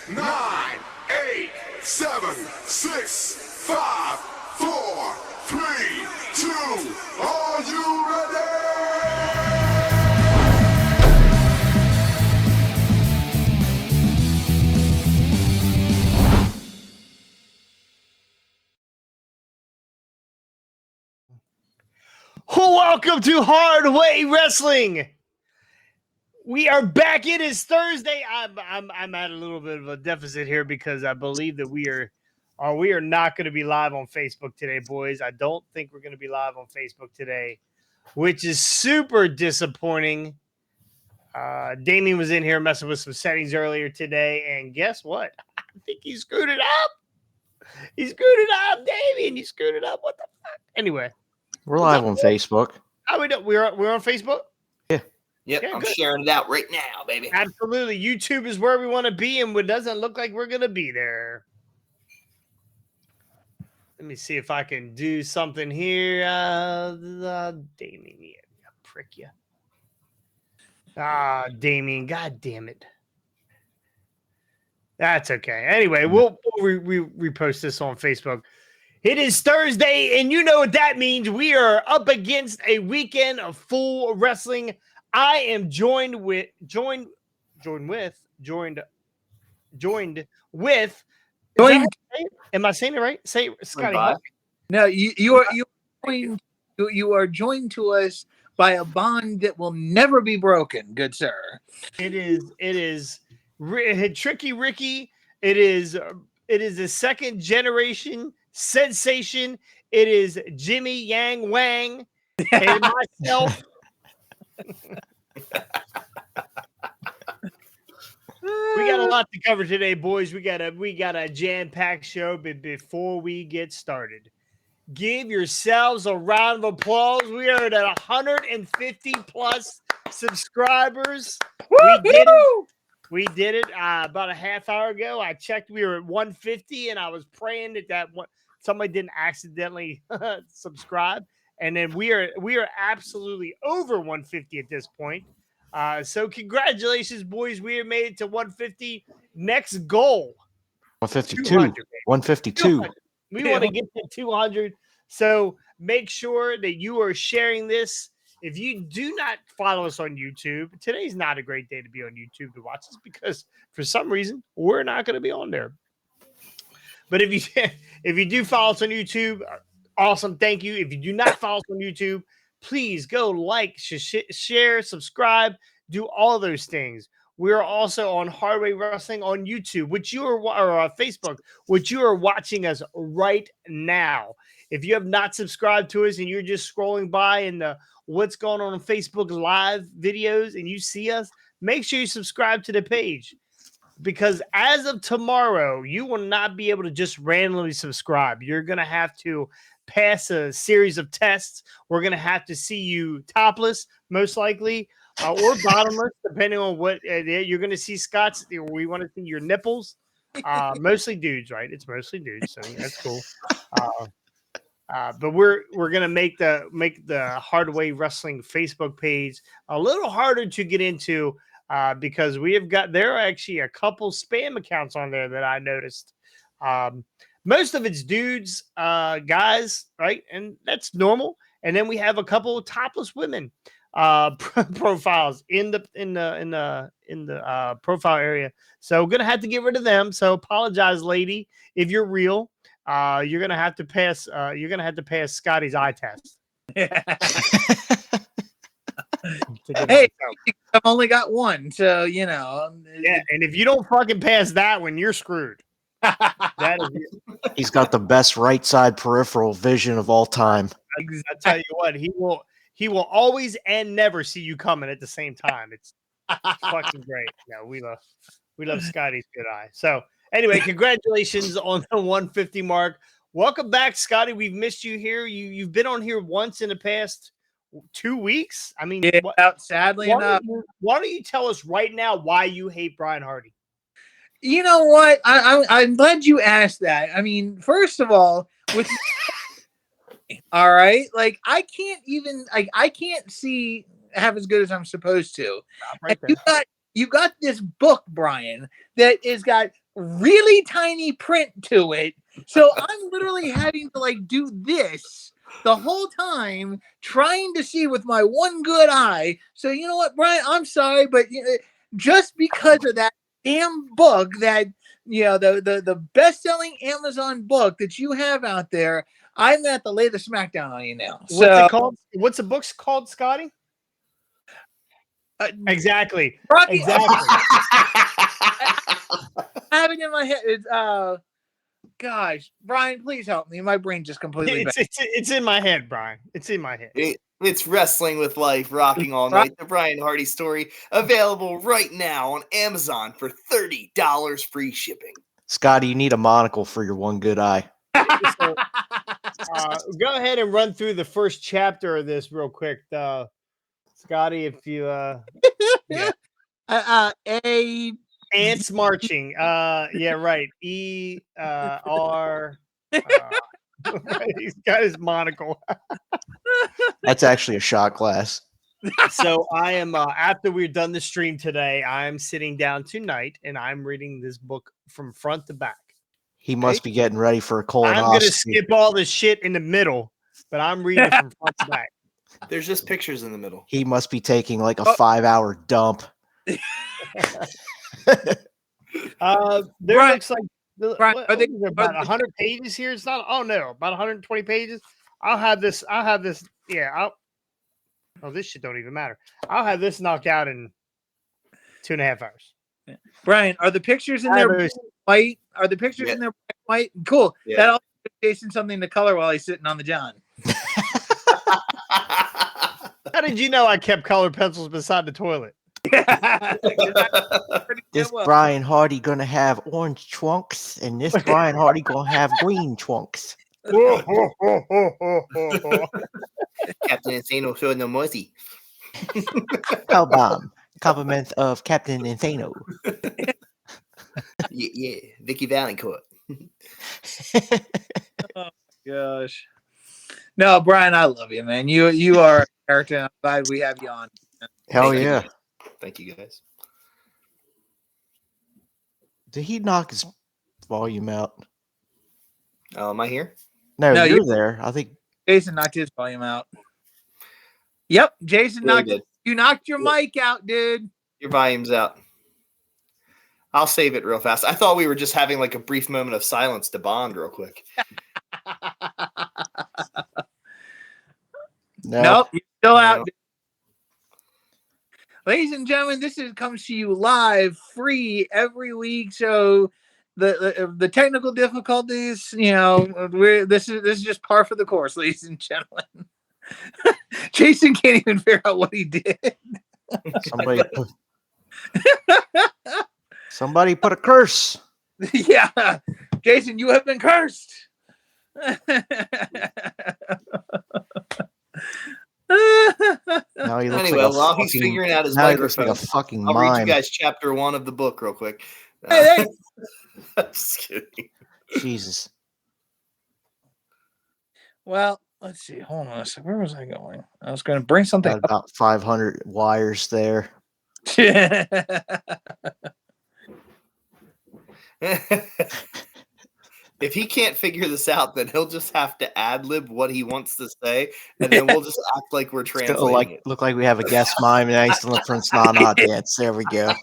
9, 8, 7, 6, 5, 4, 3, 2. Are you ready? Welcome to Hard Way Wrestling. We are back. It is Thursday. I'm at a little bit of a deficit here because I believe that we are not going to be live on Facebook today, boys. I don't think we're going to be live on Facebook today, which is super disappointing. Damien was in here messing with some settings earlier today, and guess what? I think he screwed it up. He screwed it up, Damien. You screwed it up. What the fuck? Anyway, we're live on Facebook. How we do? We're on Facebook. Yeah. Yep, Yeah, I'm good. sharing it out right now, baby. Absolutely. YouTube is where we want to be, and it doesn't look like we're going to be there. Let me see if I can do something here. Damien, yeah, prick you. Damien, god damn it. That's okay. Anyway, we'll repost this on Facebook. It is Thursday, and you know what that means. We are up against a weekend of full wrestling. I am joined with. Am I saying it right? Say it, Scotty. No, you are joined to us by a bond that will never be broken, good sir. It is Tricky Ricky. It is a second generation sensation. It is Jimmy Yang Wang and myself. We got a lot to cover today, boys. We got a jam-packed show, but before we get started, give yourselves a round of applause. We are at 150 plus subscribers. We did it about a half hour ago. I checked. We were at 150, and I was praying that somebody didn't accidentally subscribe. And then we are absolutely over 150 at this point. So congratulations, boys. We have made it to 150. Next goal, 152. 152. We want to get to 200. So make sure that you are sharing this. If you do not follow us on YouTube, today's not a great day to be on YouTube to watch this because for some reason we're not going to be on there. But if you do follow us on YouTube, awesome. Thank you. If you do not follow us on YouTube, please go like, share, subscribe, do all those things. We are also on Hard Way Wrestling on YouTube, or Facebook, which you are watching us right now. If you have not subscribed to us and you're just scrolling by in the what's going on Facebook live videos and you see us, make sure you subscribe to the page. Because as of tomorrow, you will not be able to just randomly subscribe. You're going to have to pass a series of tests. We're going to have to see you topless, most likely, or bottomless, depending on what you're going to see. Scott's, we want to see your nipples. Mostly dudes, right? It's mostly dudes, so that's cool. But we're gonna make the Hard Way Wrestling Facebook page a little harder to get into because there are actually a couple spam accounts on there that I noticed. Most of it's dudes, guys, right? And that's normal. And then we have a couple of topless women profiles in the profile area. So we're gonna have to get rid of them. So apologize, lady, if you're real. You're gonna have to pass. You're gonna have to pass Scotty's eye test. Hey, I've only got one, so you know. Yeah, and if you don't fucking pass that one, you're screwed. That is. He's got the best right side peripheral vision of all time. I tell you what, he will always and never see you coming at the same time. It's fucking great. No, we love Scotty's good eye. So. Anyway, congratulations on the 150 mark. Welcome back, Scotty. We've missed you here. You've been on here once in the past 2 weeks. I mean, sadly enough. Why don't you tell us right now why you hate Brian Hardy? You know what? I'm glad you asked that. I mean, first of all, with all right, like I can't see half as good as I'm supposed to. Right, you got this book, Brian, that has got really tiny print to it. So I'm literally having to like do this the whole time, trying to see with my one good eye. So you know what, Brian? I'm sorry, but just because of that damn book, that the best-selling Amazon book that you have out there, I'm gonna have to lay the smackdown on you now. What's So it called? What's the book's called, Scotty? Exactly. Rocky, Exactly. I have it in my head. It's gosh, Brian, please help me. My brain just completely. It's in my head, Brian. It's in my head. It's Wrestling with Life, Rocking All Night, the Brian Hardy story, available right now on Amazon for $30 free shipping. Scotty, you need a monocle for your one good eye. So, go ahead and run through the first chapter of this real quick, Scotty. If you, yeah. Ants marching. Yeah, right. R. He's got his monocle. That's actually a shot glass. So I am after we're done the stream today, I'm sitting down tonight and I'm reading this book from front to back. He must be getting ready for a colonoscopy. I'm gonna skip all the shit in the middle, but I'm reading from front to back. There's just pictures in the middle. He must be taking like a 5-hour dump. There looks like are they about 100 pages here? It's not. Oh no, about 120 pages. I'll have this. Yeah. This shit don't even matter. I'll have this knocked out in 2.5 hours. Brian, are the pictures in there white? Are the pictures in there white? Cool. Yeah. That'll give Jason something to color while he's sitting on the john. How did you know I kept colored pencils beside the toilet? This Brian Hardy gonna have orange trunks, and this Brian Hardy gonna have green trunks. Captain Insano showing no mercy. Powerbomb. Compliments of Captain Insano. Yeah, Vicky Valancourt. Oh gosh. No, Brian, I love you, man. You are a character. I'm glad we have you on. Hell yeah. Thank you, guys. Did he knock his volume out? Am I here? No, No, you're there. I think Jason knocked his volume out. Yep, Jason Really knocked good. you knocked your mic out, dude. Your volume's out. I'll save it real fast. I thought we were just having like a brief moment of silence to bond real quick. Nope, you're still out. Dude. Ladies and gentlemen, comes to you live, free every week. So the technical difficulties, this is just par for the course, ladies and gentlemen. Jason can't even figure out what he did. Somebody put a curse. Yeah, Jason, you have been cursed. Now he looks Anyway, like a while he's fucking- figuring out his now he looks microphone, like a fucking I'll read you mime. guys chapter 1 of the book real quick. Hey, Just kidding. Jesus. well, let's see. Hold on a second. Where was I going? I was going to bring something Got about 500 wires there. If he can't figure this out, then he'll just have to ad-lib what he wants to say, and then we'll just act like we're It's translating gonna it. look like we have a guest mime and nice little Prince Nana dance. There we go.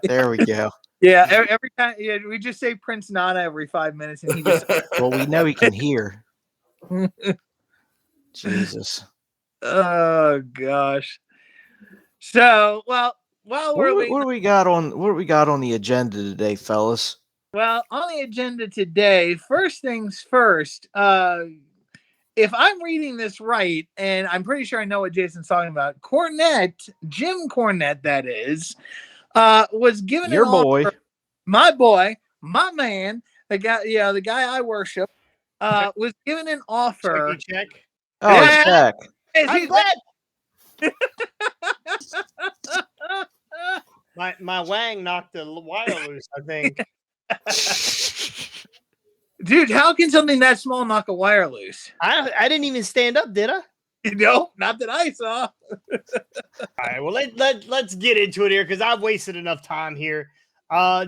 There we go. Yeah, every time we just say Prince Nana every 5 minutes, and he just Well, we know he can hear. Jesus. oh gosh. So while we're What waiting, do we got on the agenda today, fellas? well, on the agenda today, first things first. If I'm reading this right, and I'm pretty sure I know what Jason's talking about, Cornett, Jim Cornett, that is, was given Your an boy. offer, my boy, my man, the guy I worship, was given an offer. Check. Oh, Yeah. it's back. I'm glad. My wang knocked the wire loose, I think. Dude, how can something that small knock a wire loose? I didn't even stand up, did I? No, not that I saw. All right, well let's get into it here because I've wasted enough time here.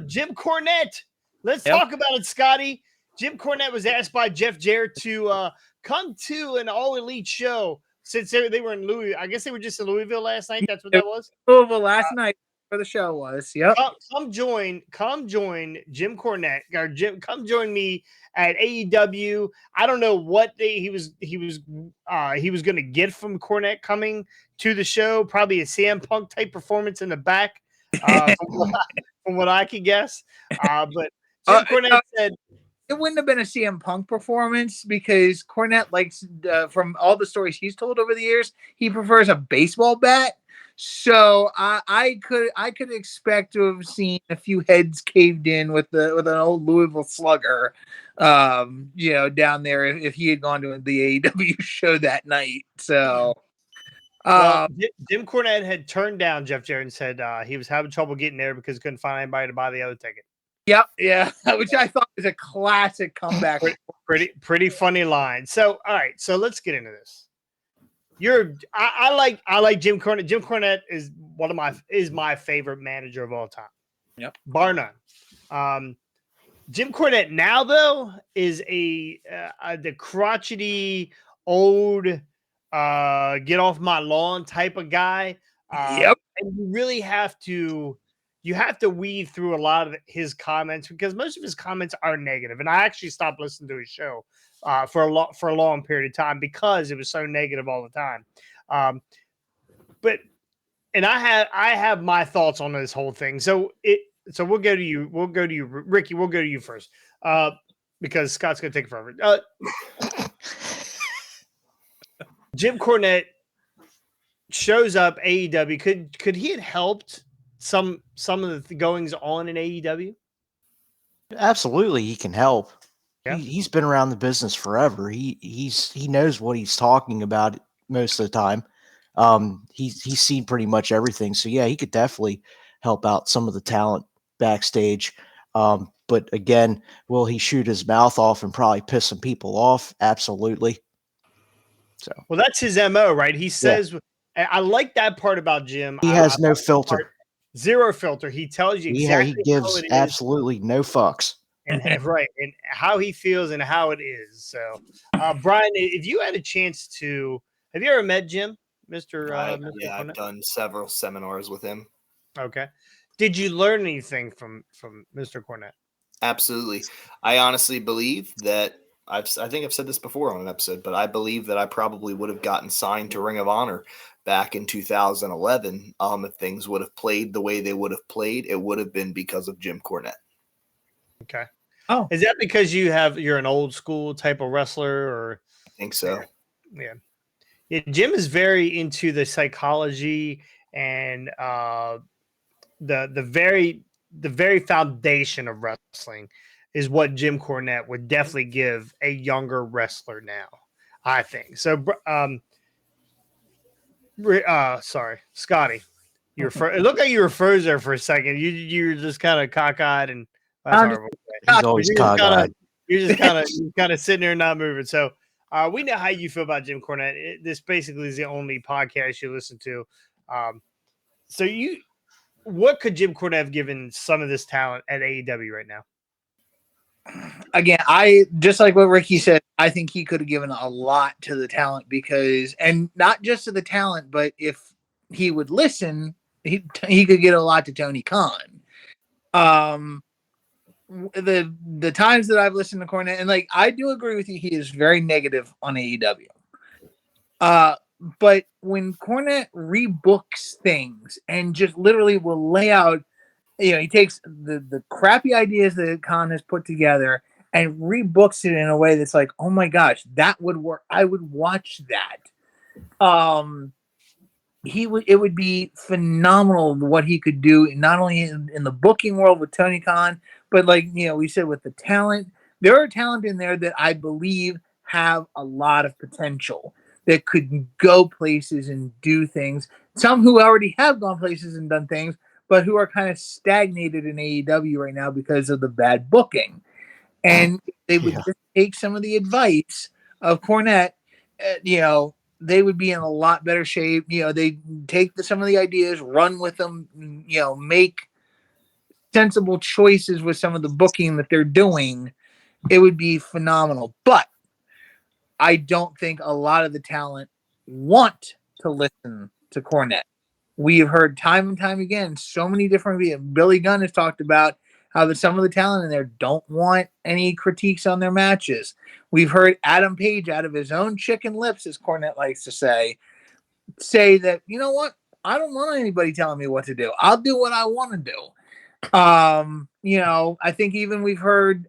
Jim Cornette Let's talk about it, Scotty. Jim Cornette was asked by Jeff Jarrett to come to an All Elite show since they were in Louisville. I guess they were just in Louisville last night. That's what that was. Louisville last night where the show was. Yep. Come join Jim Cornette or come join me at AEW. I don't know what he was going to get from Cornette coming to the show. Probably a CM Punk type performance in the back, from what I could guess. But Jim Cornette said it wouldn't have been a CM Punk performance because Cornette likes, from all the stories he's told over the years, he prefers a baseball bat. So I could expect to have seen a few heads caved in with an old Louisville Slugger, down there if he had gone to the AEW show that night. So. Jim Cornette had turned down Jeff Jarrett and said he was having trouble getting there because he couldn't find anybody to buy the other ticket. Yep, yeah, which I thought was a classic comeback. Pretty funny line. So, all right, so let's get into this. I like Jim Cornette. Jim Cornette is my favorite manager of all time. Yep, bar none. Jim Cornette now though is the crotchety old get off my lawn type of guy. Yep, and you really have to weed through a lot of his comments because most of his comments are negative. And I actually stopped listening to his show for a long period of time because it was so negative all the time. But I have my thoughts on this whole thing. So we'll go to you. We'll go to you, Ricky. We'll go to you first because Scott's going to take forever. Jim Cornette shows up AEW. Could he have helped some of the goings on in AEW? Absolutely, he can help. Yeah. He's been around the business forever. He knows what he's talking about most of the time. He's seen pretty much everything. So yeah, he could definitely help out some of the talent backstage. But again, will he shoot his mouth off and probably piss some people off? Absolutely. So well, that's his MO, right? He says, I like that part about Jim. He has no filter. Zero filter. He tells you exactly he gives absolutely no fucks. And right, and how he feels and how it is. So, Brian, if you had a chance to, have you ever met Jim, Mr. Yeah, I've done several seminars with him. Okay, did you learn anything from Mr. Cornette? Absolutely. I honestly believe that I think I've said this before on an episode, but I believe that I probably would have gotten signed to Ring of Honor back in 2011. If things would have played the way they would have played, it would have been because of Jim Cornette. Okay. Oh, is that because you're an old school type of wrestler, or? I think so. Yeah. Jim is very into the psychology and the very foundation of wrestling is what Jim Cornette would definitely give a younger wrestler now, I think. So, sorry, Scotty, it looked like you were froze there for a second. You were just kind of cockeyed and that's horrible. He's always cockeyed. You're just kind of sitting there and not moving. So we know how you feel about Jim Cornette. This basically is the only podcast you listen to. What could Jim Cornette have given some of this talent at AEW right now? Again, I just like what Ricky said. I think he could have given a lot to the talent and not just to the talent, but if he would listen, he could get a lot to Tony Khan. The times that I've listened to Cornette, and I do agree with you, he is very negative on AEW. But when Cornette rebooks things and just literally will lay out, he takes the crappy ideas that Khan has put together and rebooks it in a way that's like, oh my gosh, that would work. I would watch that. It would be phenomenal what he could do, not only in the booking world with Tony Khan, but we said with the talent. There are talent in there that I believe have a lot of potential that could go places and do things. Some who already have gone places and done things, but who are kind of stagnated in AEW right now because of the bad booking. And they would just take some of the advice of Cornette, they would be in a lot better shape. They take some of the ideas, run with them, make sensible choices with some of the booking that they're doing, it would be phenomenal. But I don't think a lot of the talent want to listen to Cornette. We have heard time and time again, so many different people. Billy Gunn has talked about how some of the talent in there don't want any critiques on their matches. We've heard Adam Page, out of his own chicken lips, as Cornette likes to say that, you know what? I don't want anybody telling me what to do. I'll do what I want to do. I think even we've heard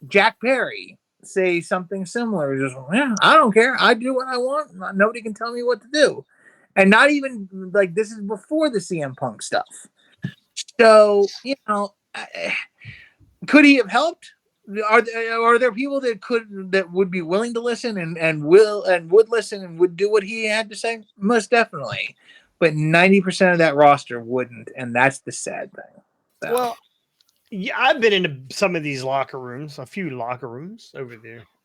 Jack Perry say something similar. Just, I don't care. I do what I want. Nobody can tell me what to do. And not even like this is before the CM Punk stuff. So, could he have helped? Are there people that would be willing to listen and would listen and would do what he had to say? Most definitely. But 90% of that roster wouldn't, and that's the sad thing. So. Well, yeah, I've been into some of these locker rooms, a few locker rooms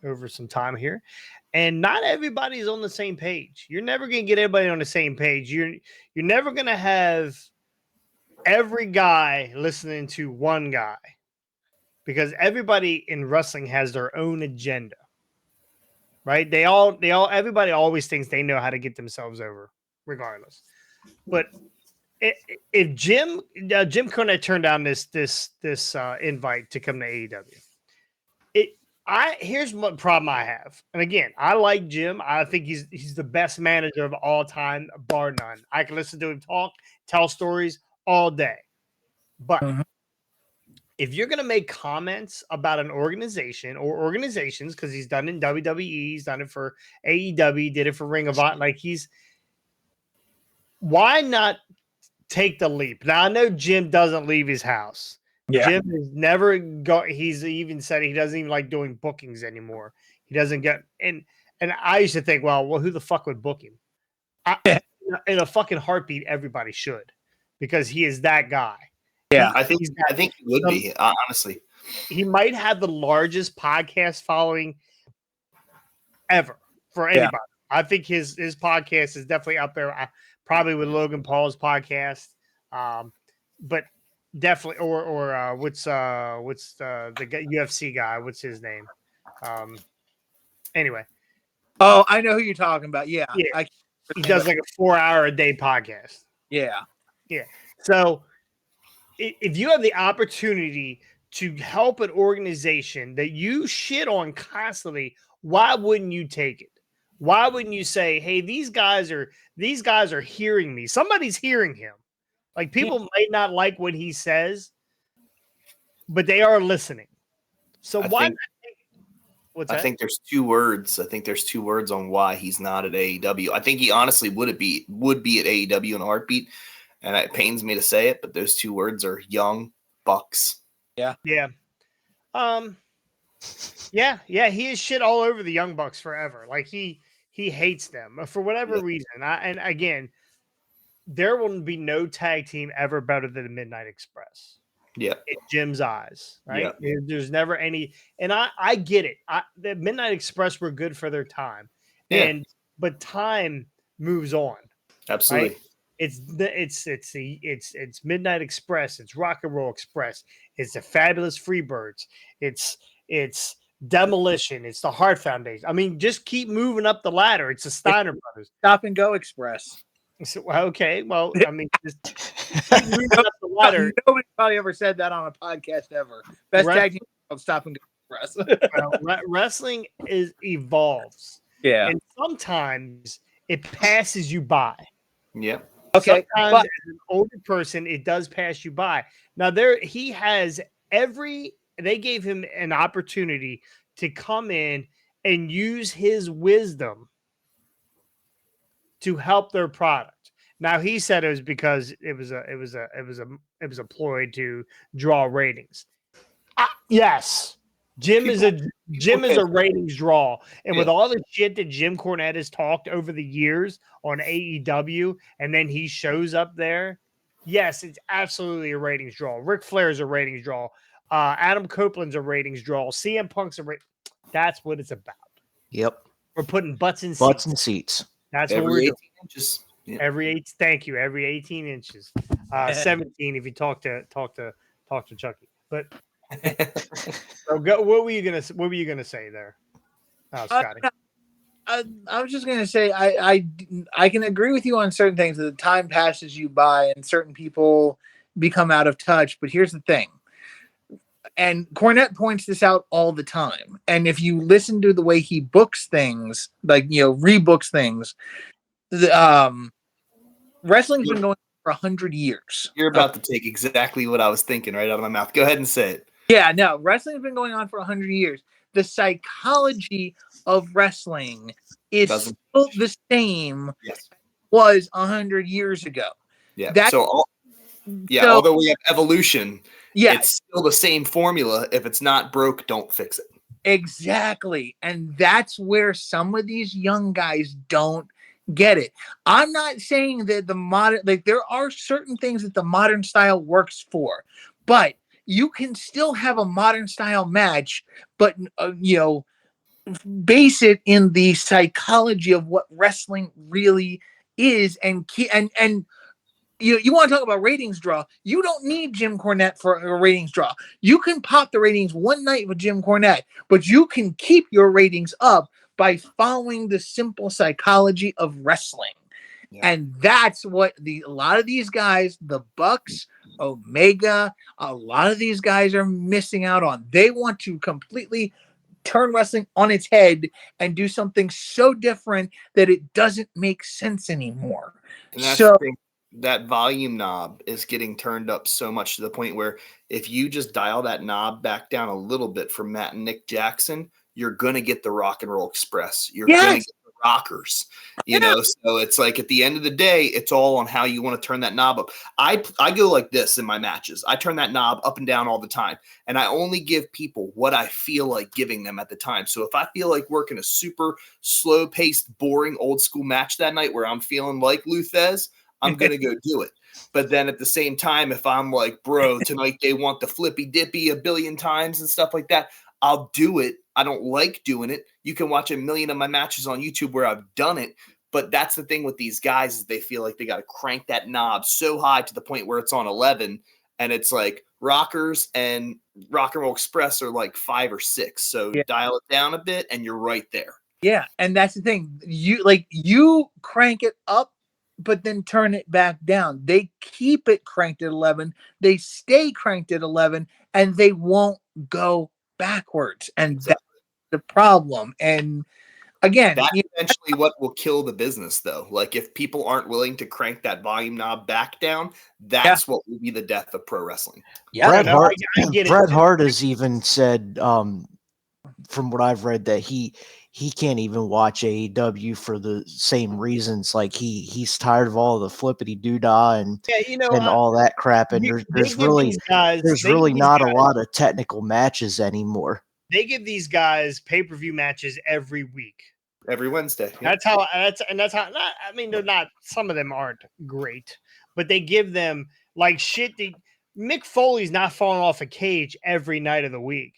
over some time here, and not everybody's on the same page. You're never going to get everybody on the same page. You're never going to have every guy listening to one guy, because everybody in wrestling has their own agenda, right? Everybody always thinks they know how to get themselves over, regardless. But if Jim Cornette turned down this invite to come to AEW, here's what problem I have. And again, I like Jim. I think he's the best manager of all time, bar none. I can listen to him tell stories all day. But if you're gonna make comments about an organization or organizations, because he's done it in WWE, he's done it for AEW, did it for Ring of Honor, why not take the leap? Now I know Jim doesn't leave his house. Yeah. Jim has never he's even said he doesn't even like doing bookings anymore. He doesn't get and I used to think, well, who the fuck would book him? In a fucking heartbeat, everybody should, because he is that guy. Yeah, I think he would be, honestly. He might have the largest podcast following ever for anybody. Yeah. I think his podcast is definitely up there. Probably with Logan Paul's podcast, but definitely, or what's the UFC guy? What's his name? Anyway. Oh, I know who you're talking about. Yeah. He does like a 4-hour-a-day podcast. Yeah. So if you have the opportunity to help an organization that you shit on constantly, why wouldn't you take it? Why wouldn't you say, hey, these guys are hearing me. Somebody's hearing him. Like, people might not like what he says, but they are listening. So I think there's two words. I think there's two words on why he's not at AEW. I think he honestly would be at AEW in a heartbeat. And it pains me to say it, but those two words are young bucks. Yeah. Yeah. Yeah. He is shit all over the Young Bucks forever. Like, he hates them for whatever reason. And again, there will be no tag team ever better than the Midnight Express. Yeah. In Jim's eyes, right? Yeah. There's never any, and I get it. The Midnight Express were good for their time. Yeah. But time moves on. Absolutely. Right? It's Midnight Express. It's Rock and Roll Express. It's the Fabulous Freebirds. It's Demolition. It's the Hart Foundation. I mean, just keep moving up the ladder. It's the Steiner Brothers. Stop and Go Express. So, okay, well, I mean, just keep moving up the ladder. Nobody probably ever said that on a podcast ever. Best tag team of Stop and Go Express. Wrestling evolves. Yeah, and sometimes it passes you by. Yeah. Okay. Sometimes as an older person, it does pass you by. Now he has they gave him an opportunity to come in and use his wisdom to help their product. Now he said it was because it was a ploy to draw ratings. Yes. Jim is a ratings draw. And with all the shit that Jim Cornette has talked over the years on AEW, and then he shows up there, yes, it's absolutely a ratings draw. Ric Flair is a ratings draw. Adam Copeland's a ratings draw. CM Punk's that's what it's about. Yep. We're putting butts in seats. That's every what we're 18 doing. inches. Yeah. Every 18 inches. 17 if you talk to Chucky. But so go, what were you gonna say there, Scotty? I was just gonna say I can agree with you on certain things. That the time passes you by, and certain people become out of touch. But here's the thing, and Cornett points this out all the time. And if you listen to the way he books things, like rebooks things, wrestling's been going for 100 years. You're about to take exactly what I was thinking right out of my mouth. Go ahead and say it. Yeah, no, wrestling's been going on for 100 years. The psychology of wrestling is still the same was 100 years ago. Yeah. Although we have evolution, it's still the same formula. If it's not broke, don't fix it. Exactly. And that's where some of these young guys don't get it. I'm not saying that the modern, like, there are certain things that the modern style works for, but you can still have a modern style match, but base it in the psychology of what wrestling really is, and you want to talk about ratings draw. You don't need Jim Cornette for a ratings draw. You can pop the ratings one night with Jim Cornette, but you can keep your ratings up by following the simple psychology of wrestling. Yeah. And that's what a lot of these guys, the Bucks, Omega, a lot of these guys are missing out on. They want to completely turn wrestling on its head and do something so different that it doesn't make sense anymore. And that's the thing. That volume knob is getting turned up so much to the point where if you just dial that knob back down a little bit for Matt and Nick Jackson, you're going to get the Rock and Roll Express. You're going to get the Rockers, So it's like at the end of the day, it's all on how you want to turn that knob up. I go like this in my matches. I turn that knob up and down all the time, and I only give people what I feel like giving them at the time. So if I feel like working a super slow paced, boring old school match that night where I'm feeling like Luthez, I'm going to go do it. But then at the same time, if I'm like, bro, tonight they want the flippy dippy a billion times and stuff like that, I'll do it. I don't like doing it. You can watch a million of my matches on YouTube where I've done it. But that's the thing with these guys is they feel like they got to crank that knob so high to the point where it's on 11. And it's like Rockers and Rock and Roll Express are like 5 or 6. So dial it down a bit and you're right there. Yeah. And that's the thing. You crank it up, but then turn it back down. They keep it cranked at 11. They stay cranked at 11, and they won't go backwards. And that's the problem. And again, that's eventually what will kill the business, though. Like if people aren't willing to crank that volume knob back down, that's what will be the death of pro wrestling. Yeah, Bret Hart has even said, from what I've read, that he can't even watch AEW for the same reasons. Like he's tired of all the flippity doodah and all that crap. And there's really not a lot of technical matches anymore. They give these guys pay-per-view matches every week, every Wednesday. That's how. They're not. Some of them aren't great, but they give them like shit. Mick Foley's not falling off a cage every night of the week.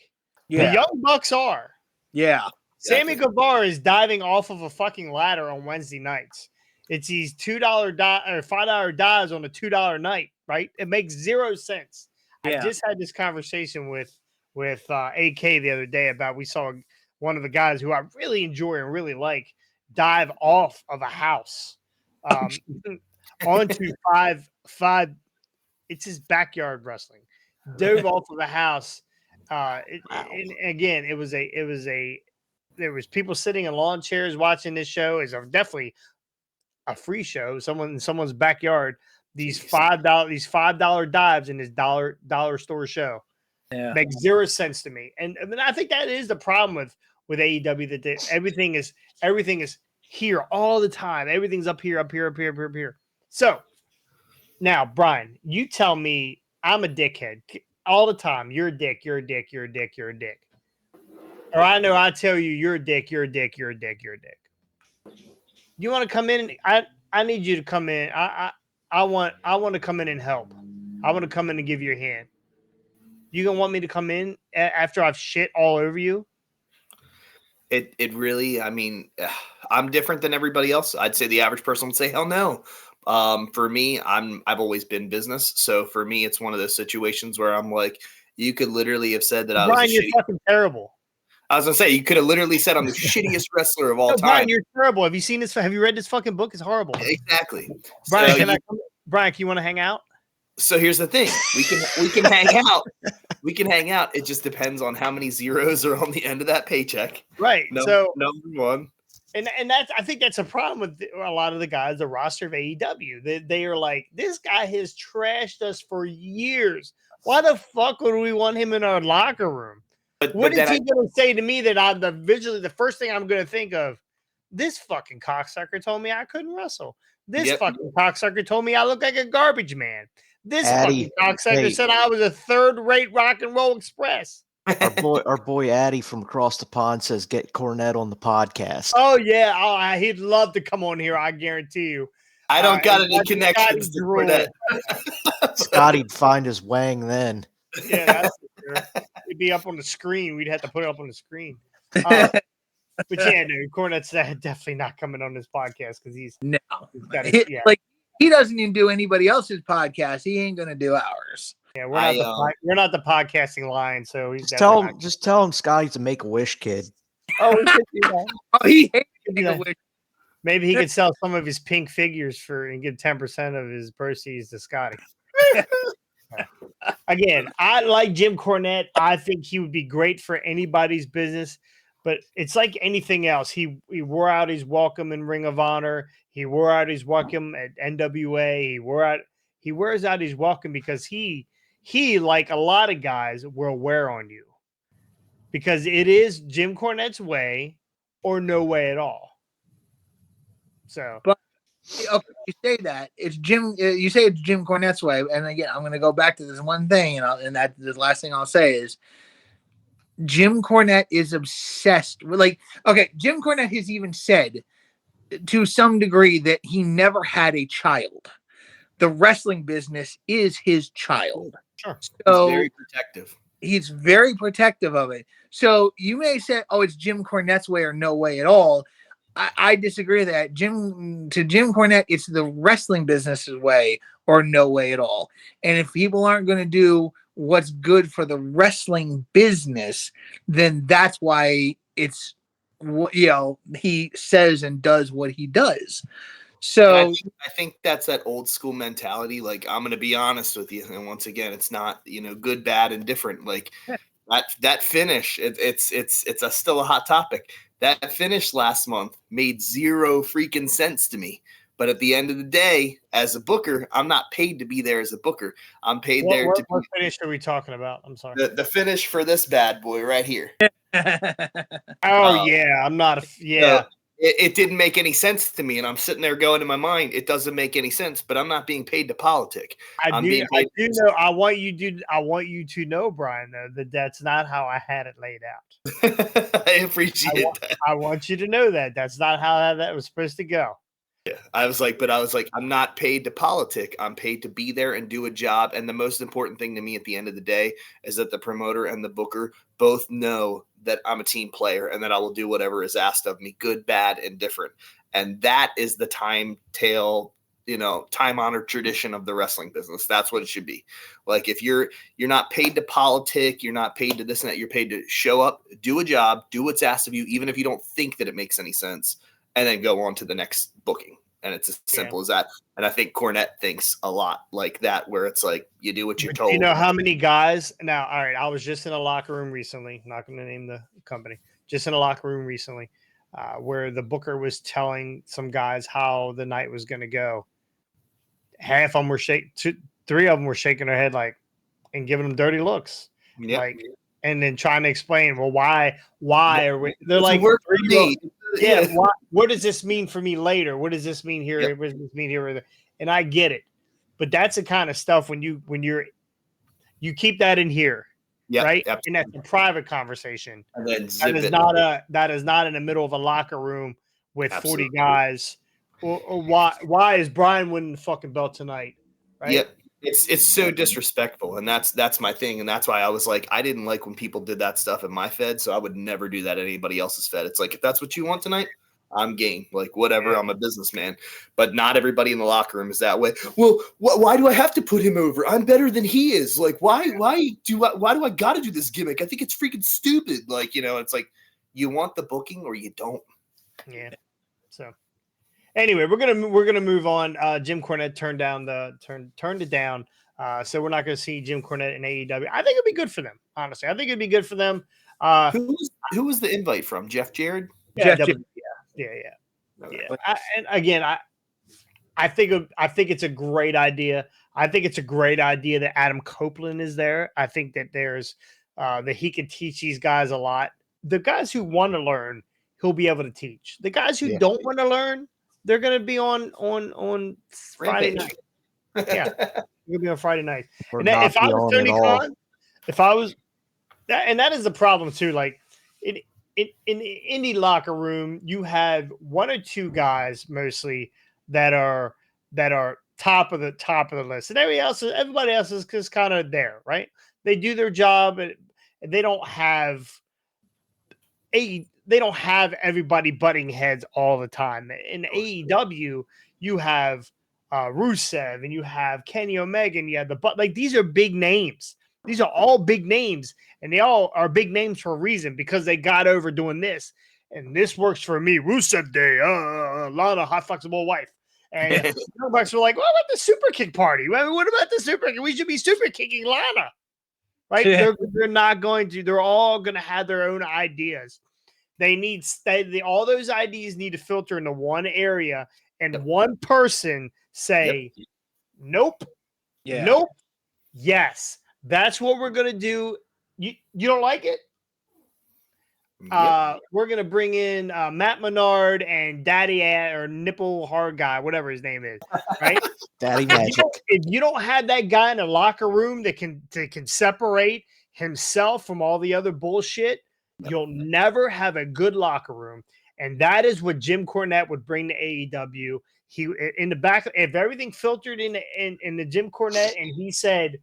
Yeah. The Young Bucks are. Yeah. Sammy Guevara is diving off of a fucking ladder on Wednesday nights. It's these $2 or $5 dives on a $2 night, right? It makes zero sense. Yeah. I just had this conversation with AK the other day about we saw one of the guys who I really enjoy and really like dive off of a house onto five. It's his backyard wrestling. Dove off of a house. And again, there was people sitting in lawn chairs watching this show. Is definitely a free show. Someone in someone's backyard. These $5 dives in this dollar store show makes zero sense to me. And I think that is the problem with AEW, that everything is here all the time. Everything's up here. So now, Brian, you tell me I'm a dickhead all the time. You're a dick. Or I know I tell you you're a dick. You want to come in? I need you to come in. I want to come in and help. I want to come in and give you a hand. You gonna want me to come in after I've shit all over you? It really, I mean, I'm different than everybody else. I'd say the average person would say, hell no. For me, I've always been business. So for me, it's one of those situations where I'm like, you could literally have said that I was Brian, you're fucking terrible. I was gonna say, you could have literally said I'm the shittiest wrestler of all No, time. Brian, you're terrible. Have you seen this? Have you read this fucking book? It's horrible. Exactly. Brian, So Brian, can you want to hang out? So here's the thing: we can hang out. We can hang out. It just depends on how many zeros are on the end of that paycheck. Right. Number one. And that's, I think that's a problem with a lot of the guys, the roster of AEW. They are like, this guy has trashed us for years. Why the fuck would we want him in our locker room? What is he going to say to me that the first thing I'm going to think of? This fucking cocksucker told me I couldn't wrestle. This fucking cocksucker told me I look like a garbage man. This fucking cocksucker said I was a third-rate rock and roll express. Our boy Addy from across the pond says get Cornett on the podcast. Oh yeah, he'd love to come on here. I guarantee you. I don't got any connections to Cornett. Scotty'd find his wang then. Yeah, that's for sure. It'd be up on the screen. We'd have to put it up on the screen. But yeah, no, Cornette's definitely not coming on this podcast because he's like he doesn't even do anybody else's podcast. He ain't gonna do ours. Yeah, we're not the podcasting line, so he's just tell him Scotty's a Make-A-Wish kid. Oh, he could do that. He hates Make-A-Wish. Maybe he could sell some of his pink figures and give 10% of his proceeds to Scotty. Again, I like Jim Cornette. I think he would be great for anybody's business, but it's like anything else. He wore out his welcome in Ring of Honor. He wore out his welcome at NWA. He wears out his welcome because he, like a lot of guys, will wear on you. Because it is Jim Cornette's way or no way at all. So, but okay, you say that it's Jim. You say it's Jim Cornette's way, and again, I'm going to go back to this one thing, and that the last thing I'll say is Jim Cornette is obsessed with, like, okay, Jim Cornette has even said to some degree that he never had a child. The wrestling business is his child. Sure. So he's very protective. He's very protective of it. So you may say, "Oh, it's Jim Cornette's way or no way at all." I disagree with that. Jim Cornette, it's the wrestling business's way or no way at all. And if people aren't going to do what's good for the wrestling business, then that's why it's, he says and does what he does. So I think that's that old school mentality. Like, I'm going to be honest with you. And once again, it's not, good, bad, and different. Like that finish, it's still a hot topic. That finish last month made zero freaking sense to me. But at the end of the day, as a booker, I'm not paid to be there as a booker. I'm paid there to be. What finish are we talking about? I'm sorry. The finish for this bad boy right here. I'm not. So it didn't make any sense to me. And I'm sitting there going in my mind, it doesn't make any sense, but I'm not being paid to politic. I do know. I want you to know, Brian, though, that's not how I had it laid out. I appreciate that. I want you to know that's not how that was supposed to go. Yeah, I was like, I'm not paid to politic. I'm paid to be there and do a job. And the most important thing to me at the end of the day is that the promoter and the booker both know that I'm a team player and that I will do whatever is asked of me, good, bad, and different. And that is the time-honored tradition of the wrestling business. That's what it should be. Like, if you're not paid to politic, you're not paid to this and that, you're paid to show up, do a job, do what's asked of you, even if you don't think that it makes any sense, and then go on to the next booking. And it's as simple as that. And I think Cornette thinks a lot like that, where it's like, you do what you're told. You know how many guys now? All right. I was just in a locker room recently, not going to name the company, just in a locker room recently, where the booker was telling some guys how the night was going to go. Half of them were three of them were shaking their head and giving them dirty looks. Yep. And then trying to explain, well, why are we? They're like, Yeah. What does this mean for me later? What does this mean here? Yep. What does this mean here? And I get it, but that's the kind of stuff when you keep that in here, right? Absolutely. And that's a private conversation. And then that is not in the middle of a locker room with Absolutely. 40 guys. Or why is Brian winning the fucking belt tonight? Right? Yep. It's so disrespectful, and that's my thing, and that's why I was like, I didn't like when people did that stuff in my Fed, so I would never do that at anybody else's Fed. It's like, if that's what you want tonight, I'm game. Like, whatever. I'm a businessman. But not everybody in the locker room is that way. Well, why do I have to put him over? I'm better than he is. Like, why do I got to do this gimmick? I think it's freaking stupid. Like, it's like you want the booking or you don't. Yeah. So anyway, we're gonna move on. Jim Cornette turned it down. So we're not gonna see Jim Cornette in AEW. I think it'd be good for them. Honestly, I think it'd be good for them. Who was the invite from? Jeff Jarrett? Yeah, Jeff yeah. And again, I think it's a great idea. I think it's a great idea that Adam Copeland is there. I think that there's that he can teach these guys a lot. The guys who want to learn, he'll be able to teach. The guys who don't want to learn, they're going to be on Friday night. Yeah, they're going to be on Friday night. And if I was Tony Khan, and that is the problem too. Like in the indie locker room, you have one or two guys mostly that are top of the list, and everybody else is just kind of there, right? They do their job, and they don't have everybody butting heads all the time. In AEW, you have Rusev, and you have Kenny Omega, and you have these are big names. These are all big names, and they all are big names for a reason because they got over doing this, and this works for me. Rusev Day, Lana, hot flexible wife, and Young Bucks were like, "What about the super kick party? What about the super kick? We should be super kicking Lana." Right? Yeah. They're not going to. They're all going to have their own ideas. All those ideas need to filter into one area, and one person say, "Nope, nope, yes, that's what we're going to do." You don't like it? We're going to bring in Matt Menard and Daddy or Nipple Hard Guy, whatever his name is, right? Daddy Magic. If you don't have that guy in a locker room that can separate himself from all the other bullshit, you'll never have a good locker room. And that is what Jim Cornette would bring to AEW. He in the back, if everything filtered in the Jim Cornette, and he said,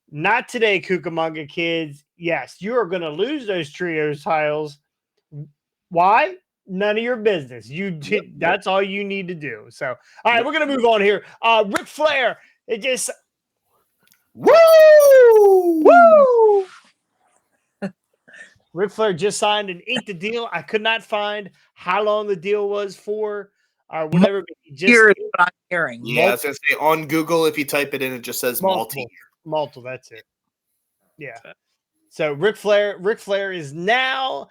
"Not today, Cucamonga kids. Yes, you are going to lose those trios titles. Why? None of your business. That's all you need to do." So, all right, we're going to move on here. Ric Flair, it just woo. Ric Flair just signed and inked the deal. I could not find how long the deal was for or whatever. Here is what I'm hearing. Yeah, I was going to say on Google, if you type it in, it just says multi-year. Multiple, that's it. Yeah. So Ric Flair is now,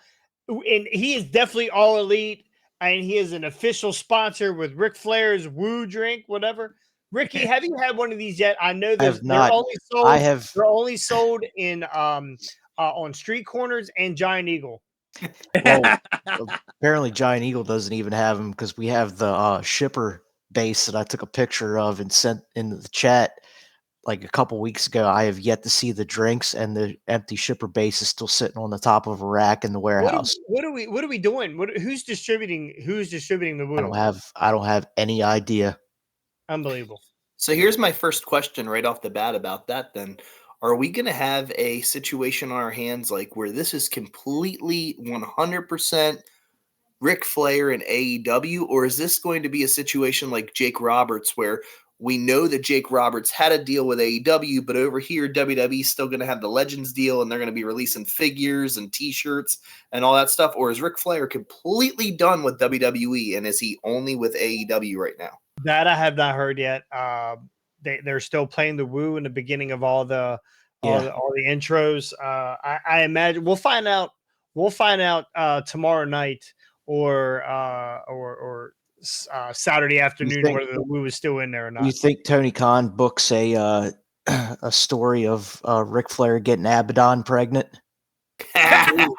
and he is definitely all elite, and he is an official sponsor with Ric Flair's Woo drink, whatever. Ricky, have you had one of these yet? I know they're only sold in on street corners and Giant Eagle. Well, apparently Giant Eagle doesn't even have them because we have the shipper base that I took a picture of and sent into the chat like a couple weeks ago. I have yet to see the drinks, and the empty shipper base is still sitting on the top of a rack in the warehouse. What are we doing? Who's distributing the Woo? I don't have any idea. Unbelievable. So here's my first question right off the bat about that then. Are we going to have a situation on our hands like where this is completely 100% Ric Flair and AEW, or is this going to be a situation like Jake Roberts where we know that Jake Roberts had a deal with AEW, but over here WWE is still going to have the Legends deal, and they're going to be releasing figures and T-shirts and all that stuff? Or is Ric Flair completely done with WWE, and is he only with AEW right now? That I have not heard yet. They're still playing the Woo in the beginning of all the intros. I imagine we'll find out tomorrow night or Saturday afternoon whether the Woo is still in there or not. You think Tony Khan books a story of Ric Flair getting Abaddon pregnant? Abaddon's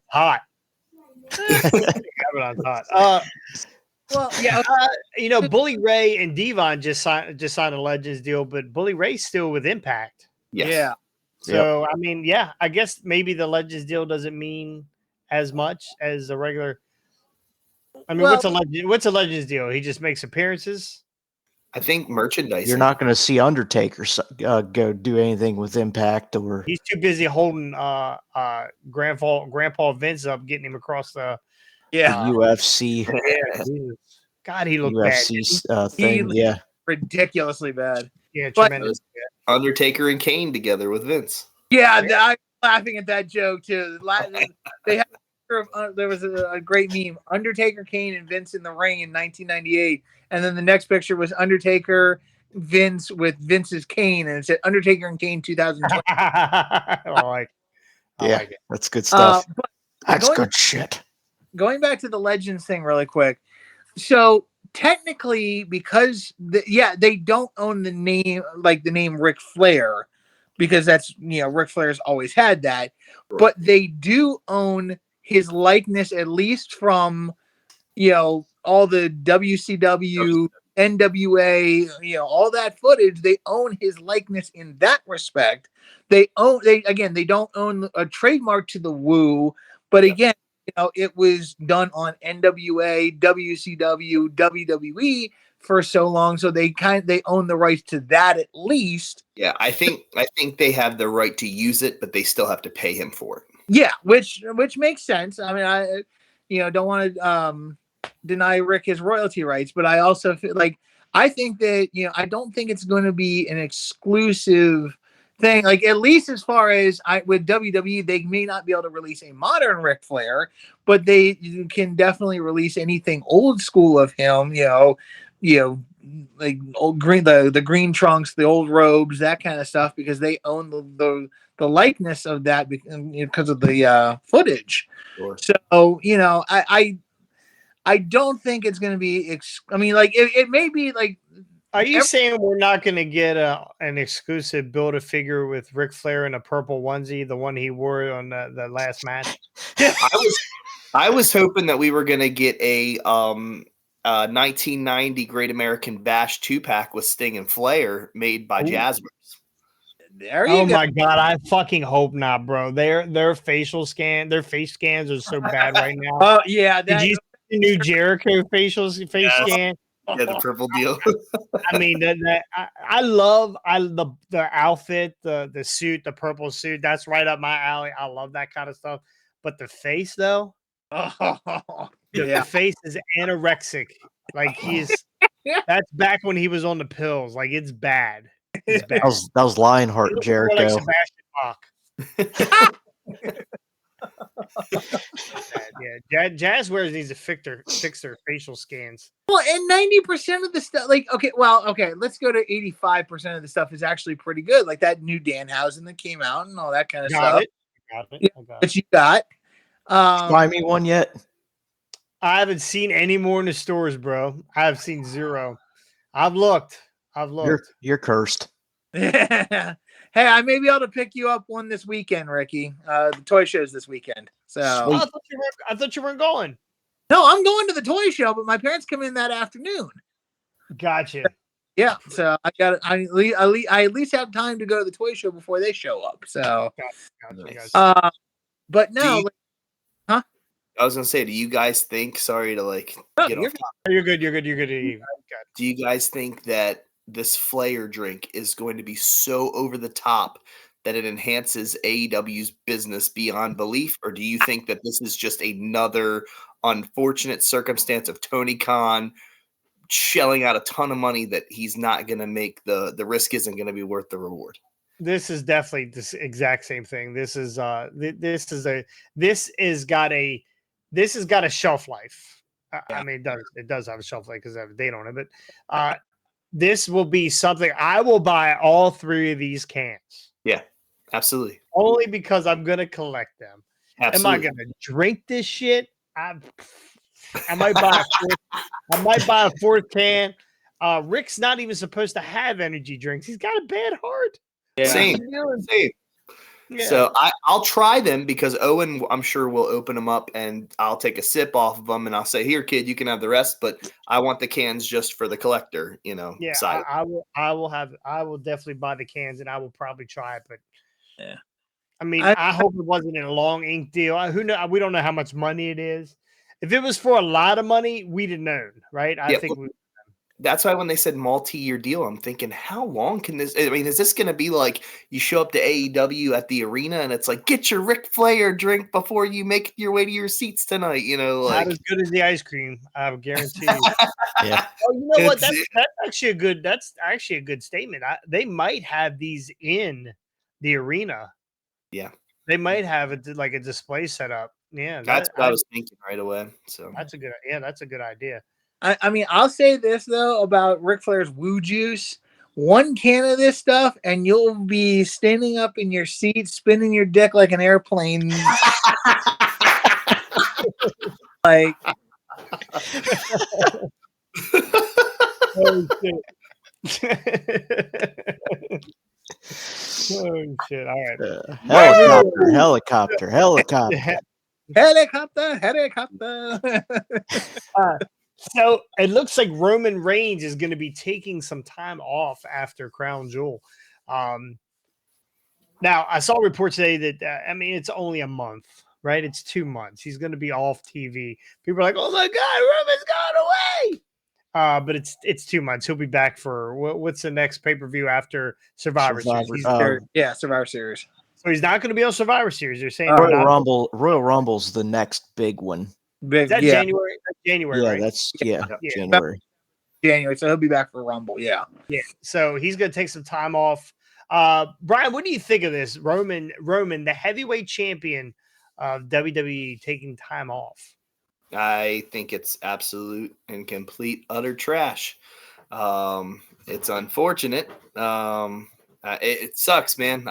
hot. Abaddon's hot. Well, yeah, Bully Ray and Devon just signed a Legends deal, but Bully Ray's still with Impact. Yes. Yeah. So I mean, yeah, I guess maybe the Legends deal doesn't mean as much as a regular. I mean, what's a Legends deal? He just makes appearances. I think merchandising. You're not going to see Undertaker go do anything with Impact or He's too busy holding Grandpa Vince up, getting him across the UFC yeah. Jesus. God, he looked bad. UFC He thing. looked Yeah, ridiculously bad. Yeah, But- tremendous. Undertaker and Kane together with Vince. Yeah, I'm laughing at that joke too. They had there was a great meme: Undertaker, Kane, and Vince in the ring in 1998, and then the next picture was Undertaker, Vince with Vince's Kane, and it said Undertaker and Kane 2020. I like it. that's good stuff. But That's going- good shit. Going back to the Legends thing really quick. So technically, because they don't own the name, like the name Ric Flair, because that's Ric Flair's always had that, but they do own his likeness, at least from all the WCW, NWA, all that footage. They own his likeness in that respect. They don't own a trademark to the Woo, but again, it was done on NWA, WCW, WWE for so long, so they own the rights to that at least. Yeah, I think they have the right to use it, but they still have to pay him for it. Yeah, which makes sense. I mean, I don't want to deny Rick his royalty rights, but I also feel like I think that I don't think it's going to be an exclusive thing. Like, at least as far as with WWE, they may not be able to release a modern Ric Flair, but they can definitely release anything old school of him. Like old green, the green trunks, the old robes, that kind of stuff, because they own the likeness of that because of the footage. Sure. So I don't think it's going to be. I mean, like it may be like. Are you saying we're not going to get an exclusive Build-A-Figure with Ric Flair in a purple onesie, the one he wore on the last match? I was hoping that we were going to get a 1990 Great American Bash 2-pack with Sting and Flair made by Jazzwares. There you go. My God, I fucking hope not, bro. Their face scans are so bad right now. Oh yeah, Did you see the new Jericho face scan? Yeah, the purple deal. I mean, I love the outfit, the suit, the purple suit. That's right up my alley. I love that kind of stuff. But the face, though, the face is anorexic. Like that's back when he was on the pills. Like, it's bad. It's bad. That was Lionheart Jericho. Like Sebastian Bach. Yeah, Jazzwares needs to fix their facial scans. Well, and 90% of the stuff, let's go to 85% of the stuff is actually pretty good. Like that new Danhausen that came out and all that kind of stuff. Got it. Yeah, but you got. Buy me one yet? I haven't seen any more in the stores, bro. I've seen zero. I've looked. You're cursed. Hey, I may be able to pick you up one this weekend, Ricky. The toy show's this weekend. So I thought you weren't going. No, I'm going to the toy show, but my parents come in that afternoon. Gotcha. Yeah, so I at least have time to go to the toy show before they show up. So, Gotcha. But no, I was gonna say, do you guys think? Sorry to get off. You're good. You're good. Do you guys think that this Flair drink is going to be so over the top that it enhances AEW's business beyond belief? Or do you think that this is just another unfortunate circumstance of Tony Khan shelling out a ton of money that he's not going to make the risk isn't going to be worth the reward? This is definitely this exact same thing. This has got a shelf life. I mean, it does have a shelf life because I have a date on it, but this will be something I will buy all 3 of these cans. Yeah, absolutely. Only because I'm gonna collect them. Absolutely. Am I gonna drink this shit? I might buy a 4th can. Rick's not even supposed to have energy drinks. He's got a bad heart. Yeah. Same. Yeah. So I'll try them because Owen, I'm sure, will open them up and I'll take a sip off of them and I'll say, "Here, kid, you can have the rest, but I want the cans just for the collector." Yeah, side. I will definitely buy the cans and I will probably try it. But yeah, I mean, I hope it wasn't in a long ink deal. Who know? We don't know how much money it is. If it was for a lot of money, we'd have known, right? I think. that's why when they said multi-year deal, I'm thinking, how long can this? I mean, is this going to be like you show up to AEW at the arena and it's like, get your Ric Flair drink before you make your way to your seats tonight? You know, Not like as good as the ice cream, I would guarantee you. Yeah. Oh, you know what? It's- That's actually a good. That's actually a good statement. They might have these in the arena. yeah, They might have it like a display set up. Yeah, that's what I was thinking right away. So that's a good. Yeah, that's a good idea. I mean, I'll say this though about Ric Flair's Woo Juice. One can of this stuff, and you'll be standing up in your seat, spinning your dick like an airplane. Like, Oh shit! Oh shit! All right. Helicopter. helicopter. So it looks like Roman Reigns is going to be taking some time off after Crown Jewel. Now, I saw a report today that, I mean, it's only a month, right? It's 2 months. He's going to be off TV. People are like, oh my God, Roman's gone away. But it's 2 months. He'll be back for what's the next pay-per-view after Survivor Series? Survivor Series. So he's not going to be on Survivor Series. They're saying Royal Rumble's the next big one. Is that January? That's January, Yeah, right? that's January. So he'll be back for Rumble. Yeah. So he's going to take some time off. Brian, what do you think of this? Roman, the heavyweight champion of WWE, taking time off. I think it's absolute and complete utter trash. It's unfortunate. It sucks, man.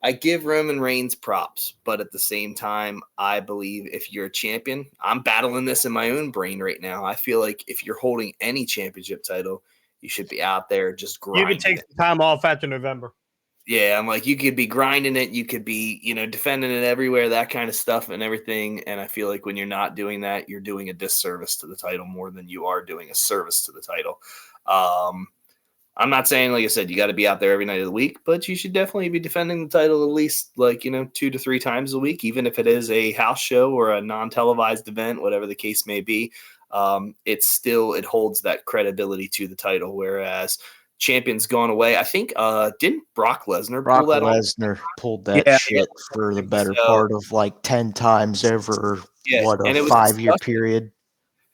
I give Roman Reigns props, but at the same time, I believe if you're a champion, I'm battling this in my own brain right now. I feel like if you're holding any championship title, you should be out there just grinding. You could take some time off after November. Yeah, I'm like, you could be grinding it. You could be, defending it everywhere, that kind of stuff and everything. And I feel like when you're not doing that, you're doing a disservice to the title more than you are doing a service to the title. I'm not saying, like I said, you got to be out there every night of the week, but you should definitely be defending the title at least 2 to 3 times a week, even if it is a house show or a non-televised event, whatever the case may be. It holds that credibility to the title, whereas champion's gone away. I think didn't Brock Lesnar pulled that shit for the better part of like 10 times over a 5-year period.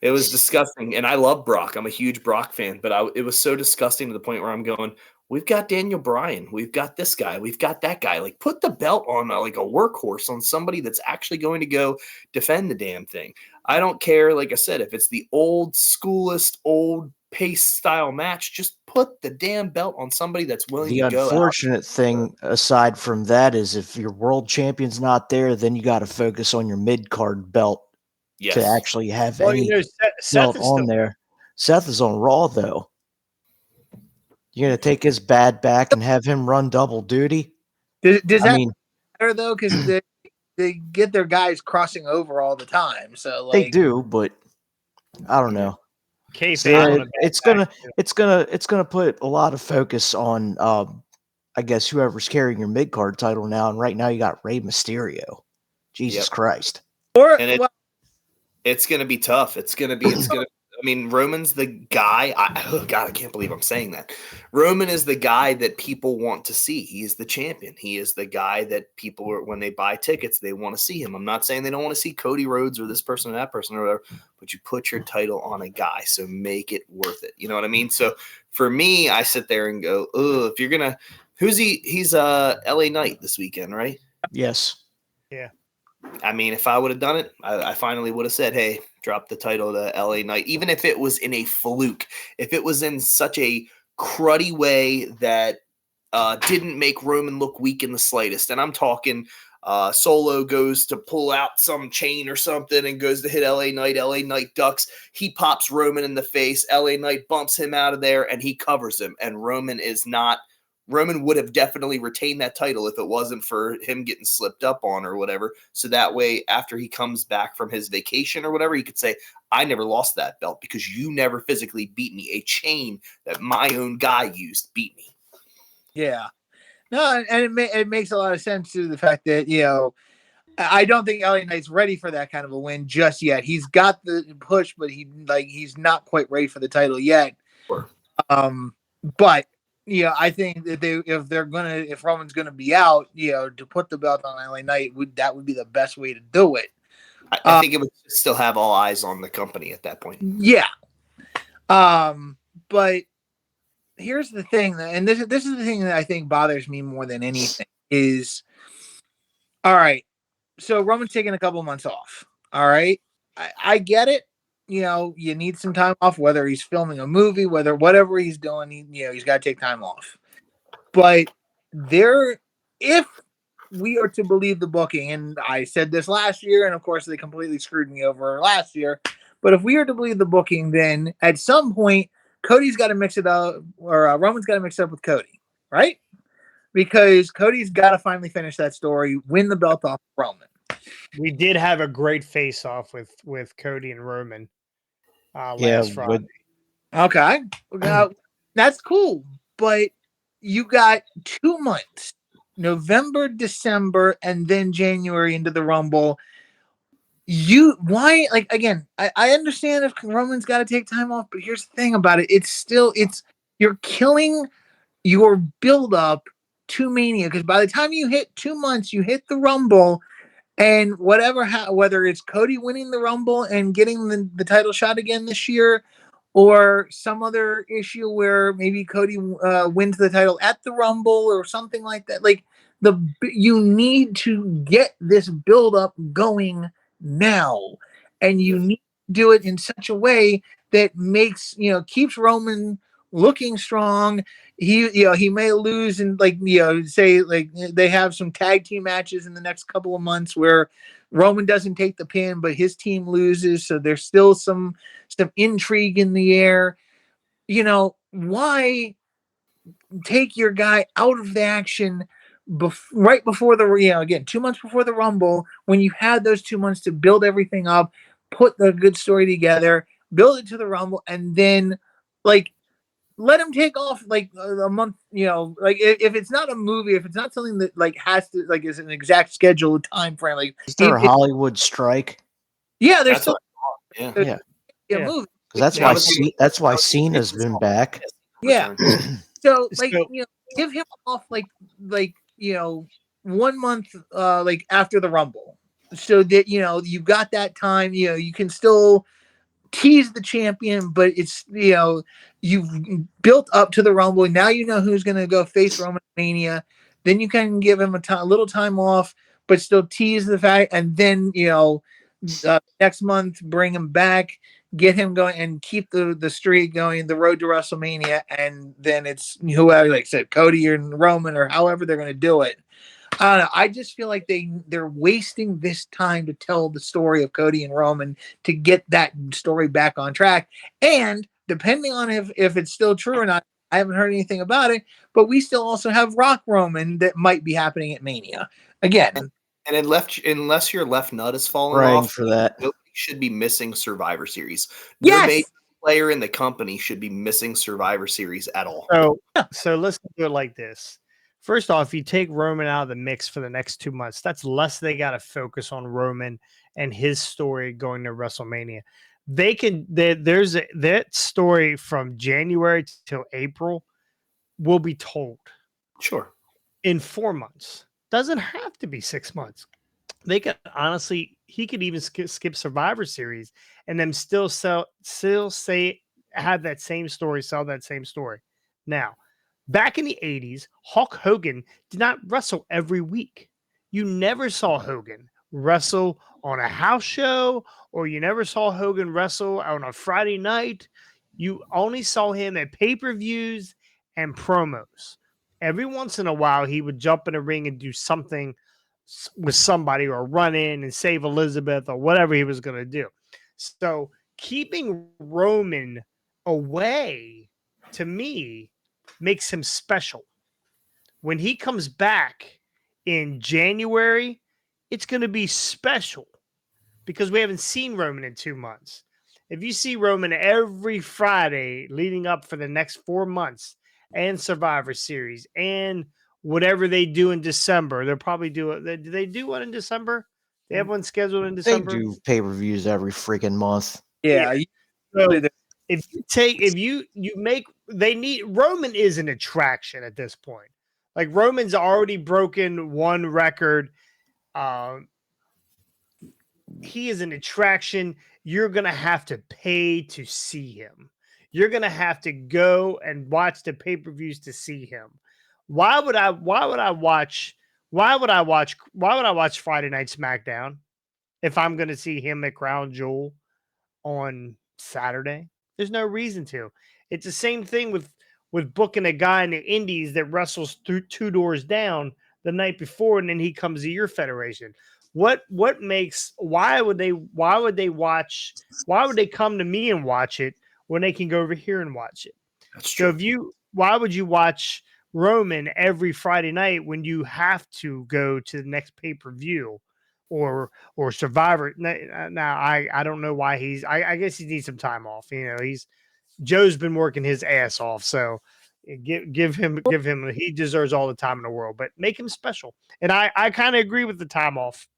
It was disgusting, and I love Brock. I'm a huge Brock fan, but it was so disgusting to the point where I'm going, we've got Daniel Bryan, we've got this guy, we've got that guy. Like, put the belt on like a workhorse, on somebody that's actually going to go defend the damn thing. I don't care, like I said, if it's the old schoolest, old pace style match, just put the damn belt on somebody that's willing to go. The unfortunate thing, aside from that, is if your world champion's not there, then you got to focus on your mid-card belt. Yes. To actually have any Seth on there. Seth is on Raw, though. You're going to take his bad back and have him run double duty? Does that matter, though? Because they get their guys crossing over all the time. So they do, but I don't know. It's gonna put a lot of focus on, I guess, whoever's carrying your mid-card title now. And right now you got Rey Mysterio. Jesus Christ. It's going to be tough. I mean, Roman's the guy. I can't believe I'm saying that. Roman is the guy that people want to see. He is the champion. He is the guy that people, when they buy tickets, they want to see him. I'm not saying they don't want to see Cody Rhodes or this person or that person or whatever, but you put your title on a guy, so make it worth it. You know what I mean? So for me, I sit there and go, oh, if you're going to, who's he? He's LA Knight this weekend, right? Yes. Yeah. I mean, if I would have done it, I finally would have said, hey, drop the title to LA Knight, even if it was in a fluke, if it was in such a cruddy way that didn't make Roman look weak in the slightest. And I'm talking Solo goes to pull out some chain or something and goes to hit LA Knight ducks. He pops Roman in the face. LA Knight bumps him out of there and he covers him. And Roman would have definitely retained that title if it wasn't for him getting slipped up on or whatever. So that way, after he comes back from his vacation or whatever, he could say, I never lost that belt because you never physically beat me. A chain that my own guy used beat me. Yeah. No, and it makes a lot of sense to the fact that, I don't think LA Knight's ready for that kind of a win just yet. He's got the push, but he's not quite ready for the title yet. But I think that if Roman's gonna be out, to put the belt on LA Knight that would be the best way to do it. I think it would still have all eyes on the company at that point. Yeah. But here's the thing, and this is the thing that I think bothers me more than anything is, all right, so Roman's taking a couple months off. All right. I get it. You need some time off, whether he's filming a movie, whatever he's doing, he's got to take time off. But if we are to believe the booking, and I said this last year, and of course they completely screwed me over last year, but if we are to believe the booking, then at some point Cody's got to mix it up, or Roman's got to mix it up with Cody, right? Because Cody's got to finally finish that story, win the belt off Roman. We did have a great face-off with Cody and Roman last Friday. Okay, that's cool, but you got 2 months, November, December, and then January into the Rumble. Why? Like, again, I understand if Roman's got to take time off, but here's the thing about it: you're killing your build up to Mania, because by the time you hit 2 months, you hit the Rumble. And whether it's Cody winning the Rumble and getting the title shot again this year, or some other issue where maybe Cody wins the title at the Rumble or something like that, like you need to get this build up going now, and you need to do it in such a way that keeps Roman looking strong. He may lose and say they have some tag team matches in the next couple of months where Roman doesn't take the pin, but his team loses, so there's still some intrigue in the air. Why take your guy out of the action right before again 2 months before the Rumble, when you had those 2 months to build everything up, put the good story together, build it to the Rumble, and then let him take off a month, if it's not a movie, if it's not something that has to is an exact schedule time frame, is there a Hollywood strike? Yeah, there's still yeah. movie. That's why Cena's been back. Yeah. So give him off 1 month after the Rumble, so that you've got that time. You can still tease the champion, but it's you've built up to the Rumble. Now who's going to go face Roman Mania. Then you can give him a little time off, but still tease the fact, and then next month bring him back, get him going, and keep the streak going, the road to WrestleMania, and then it's whoever, like I said, Cody or Roman or however they're going to do it. I don't know. I just feel like they're wasting this time to tell the story of Cody and Roman, to get that story back on track. And depending on if it's still true or not, I haven't heard anything about it, but we still also have Rock Roman that might be happening at Mania again. And unless your left nut is falling off for that, nobody should be missing Survivor Series. Yes. No major player in the company should be missing Survivor Series at all. So let's do it like this. First off, you take Roman out of the mix for the next 2 months. That's less they got to focus on Roman and his story going to WrestleMania. That story from January till April will be told. Sure. In 4 months. Doesn't have to be 6 months. They could he could even skip Survivor Series and then still have that same story, sell that same story. Now, back in the 80s, Hulk Hogan did not wrestle every week. You never saw Hogan wrestle on a house show, or you never saw Hogan wrestle on a Friday night. You only saw him at pay-per-views and promos. Every once in a while, he would jump in a ring and do something with somebody, or run in and save Elizabeth, or whatever he was going to do. So keeping Roman away, to me, makes him special. When he comes back in January, it's going to be special because we haven't seen Roman in 2 months. If you see Roman every Friday leading up for the next 4 months, and Survivor Series, and whatever they do in December, they'll probably do it. Do they do one in December? They have one scheduled in December. They do pay-per-views every freaking month. Yeah. So if you make Roman is an attraction at this point. Like Roman's already broken one record. He is an attraction. You're going to have to pay to see him. You're going to have to go and watch the pay-per-views to see him. Why would I watch Friday Night SmackDown if I'm going to see him at Crown Jewel on Saturday? There's no reason to. It's the same thing with booking a guy in the Indies that wrestles through 2 doors down the night before, and then he comes to your federation. Why would they come to me and watch it when they can go over here and watch it? That's true. So why would you watch Roman every Friday night when you have to go to the next pay-per-view or Survivor? Now I don't know why I guess he needs some time off. Joe's been working his ass off, so give him he deserves all the time in the world, but make him special. And I kind of agree with the time off.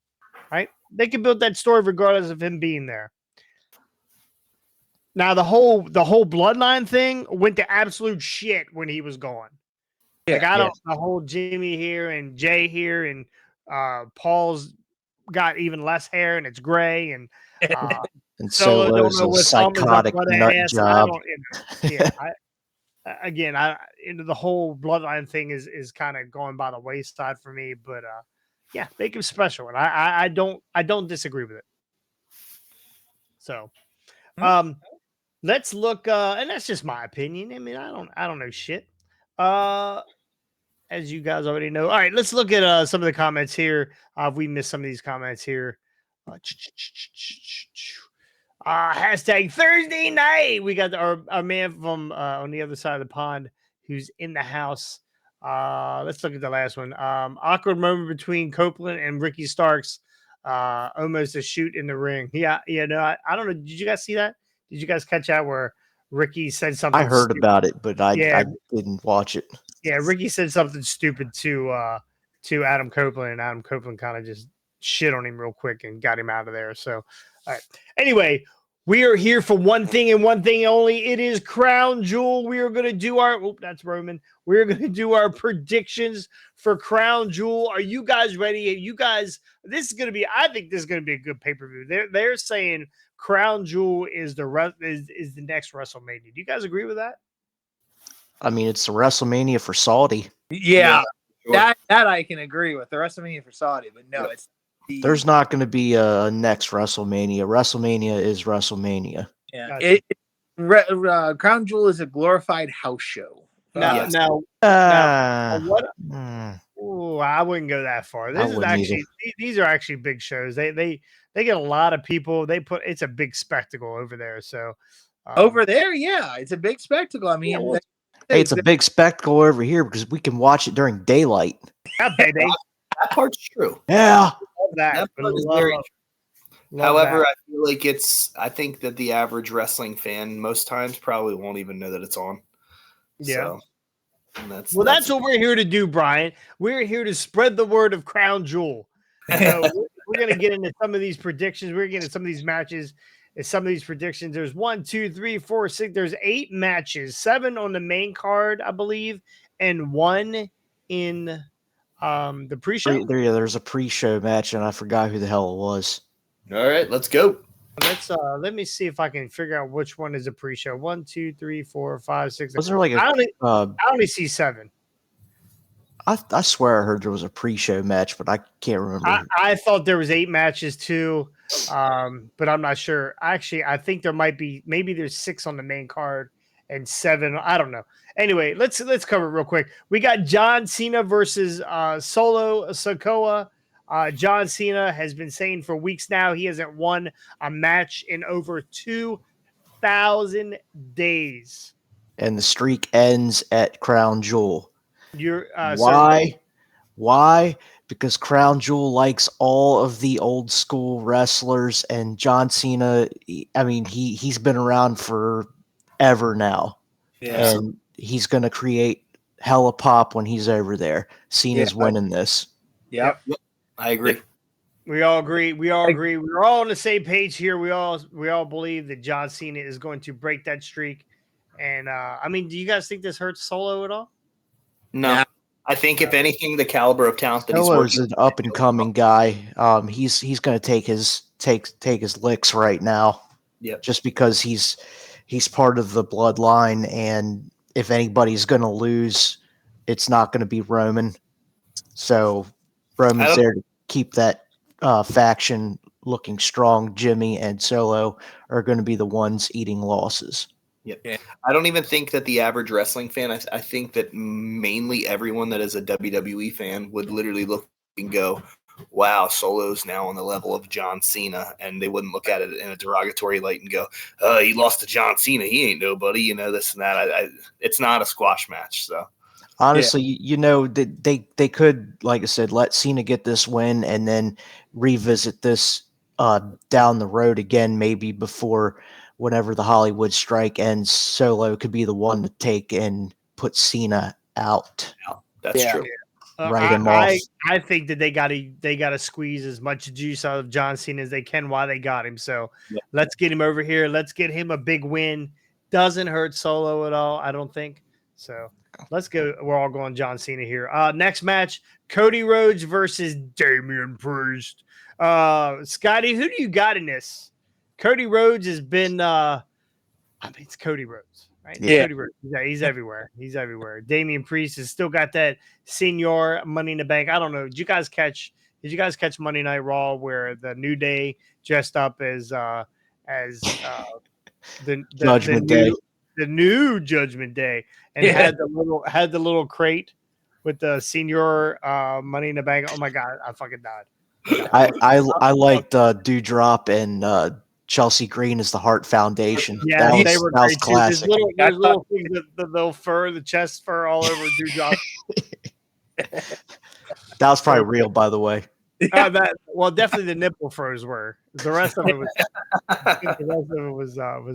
Right? They can build that story regardless of him being there. Now the whole bloodline thing went to absolute shit when he was gone. The whole Jimmy here and Jay here and Paul's got even less hair and it's gray and Solo's a psychotic nut job. The whole bloodline thing is kind of going by the wayside for me, but yeah, make him special, and I don't disagree with it. So, let's look, and that's just my opinion. I mean, I don't know shit. As you guys already know. All right, let's look at some of the comments here. We missed some of these comments here. Hashtag Thursday night. We got our man from on the other side of the pond who's in the house. Let's look at the last one. Awkward moment between Copeland and Ricky Starks. Almost a shoot in the ring. Yeah, I don't know. Did you guys see that? Did you guys catch out where Ricky said something? I heard about it, but I didn't watch it. Yeah, Ricky said something stupid to Adam Copeland, and Adam Copeland kind of just shit on him real quick and got him out of there. So, all right. Anyway, we are here for one thing and one thing only. It is Crown Jewel. We are going to do that's Roman. We're going to do our predictions for Crown Jewel. Are you guys ready? You guys, I think this is going to be a good pay-per-view. They're saying Crown Jewel is the next WrestleMania. Do you guys agree with that? I mean, it's the WrestleMania for Saudi. Yeah, sure. That I can agree with. The WrestleMania for Saudi, but no, it's there's not going to be a next WrestleMania. WrestleMania is WrestleMania. Yeah, gotcha. Crown Jewel is a glorified house show. I wouldn't go that far. These are actually big shows. They get a lot of people. It's a big spectacle over there. So over there, yeah, it's a big spectacle. I mean, it's a big spectacle over here because we can watch it during daylight. Yeah, baby. That part's true. Yeah. That part is very true. However, I feel like I think that the average wrestling fan most times probably won't even know that it's on. Yeah. So, that's what we're here to do, Brian. We're here to spread the word of Crown Jewel. So we're going to get into some of these predictions. We're getting into some of these matches and some of these predictions. There's 1, 2, 3, 4, 6. There's 8 matches, 7 on the main card, I believe, and 1 in the pre-show. There's a pre-show match, and I forgot who the hell it was. All right, let's go. Let me see if I can figure out which one is a pre-show. 1, 2, 3, 4, 5, 6. Was there like I only see 7. I swear I heard there was a pre-show match, but I can't remember. I thought there was 8 matches too, but I'm not sure. Actually, I think there might be. Maybe there's 6 on the main card and 7. I don't know. Anyway, let's cover it real quick. We got John Cena versus Solo Sikoa. John Cena has been saying for weeks now he hasn't won a match in over 2,000 days. And the streak ends at Crown Jewel. Why? Why? Because Crown Jewel likes all of the old school wrestlers, and John Cena, I mean, he's been around forever now. Yeah. And he's going to create hella pop when he's over there. Cena's winning this. Yep. I agree. We all agree. We're all on the same page here. We all believe that John Cena is going to break that streak And I mean, do you guys think this hurts Solo at all? No, Nah. I think if anything, the caliber of talent that he's Solo's working an up and coming guy. He's going to take his licks right now. Yep. Just because he's part of the bloodline, and if anybody's going to lose, it's not going to be Roman. So Roman's there to keep that faction looking strong. Jimmy and Solo are going to be the ones eating losses. Yep. Yeah. I don't even think that the average wrestling fan, I think that mainly everyone that is a WWE fan would literally look and go, wow, Solo's now on the level of John Cena. And they wouldn't look at it in a derogatory light and go, he lost to John Cena. He ain't nobody, this and that. It's not a squash match. So honestly, they could, like I said, let Cena get this win and then revisit this down the road again, maybe before whenever the Hollywood strike ends. Solo could be the one to take and put Cena out. That's true. Write him off. I think that they gotta squeeze as much juice out of John Cena as they can while they got him. So let's get him over here. Let's get him a big win. Doesn't hurt Solo at all, I don't think. So let's go. We're all going John Cena here. Next match: Cody Rhodes versus Damian Priest. Scotty, who do you got in this? Cody Rhodes has been. It's Cody Rhodes, right? Yeah. Cody Rhodes. He's everywhere. He's everywhere. Damian Priest has still got that senior Money in the Bank. I don't know. Did you guys catch Monday Night Raw where the New Day dressed up as the Judgment Day, the new Judgment Day, and had the little crate with the senior Money in the Bank. Oh my god, I fucking died. I liked Dewdrop and Chelsea Green as the Heart Foundation. Yeah, they were great too. There's classic. little things, the little fur, the chest fur all over Dewdrop. That was probably real, by the way. Definitely the nipple furs were. The rest of it was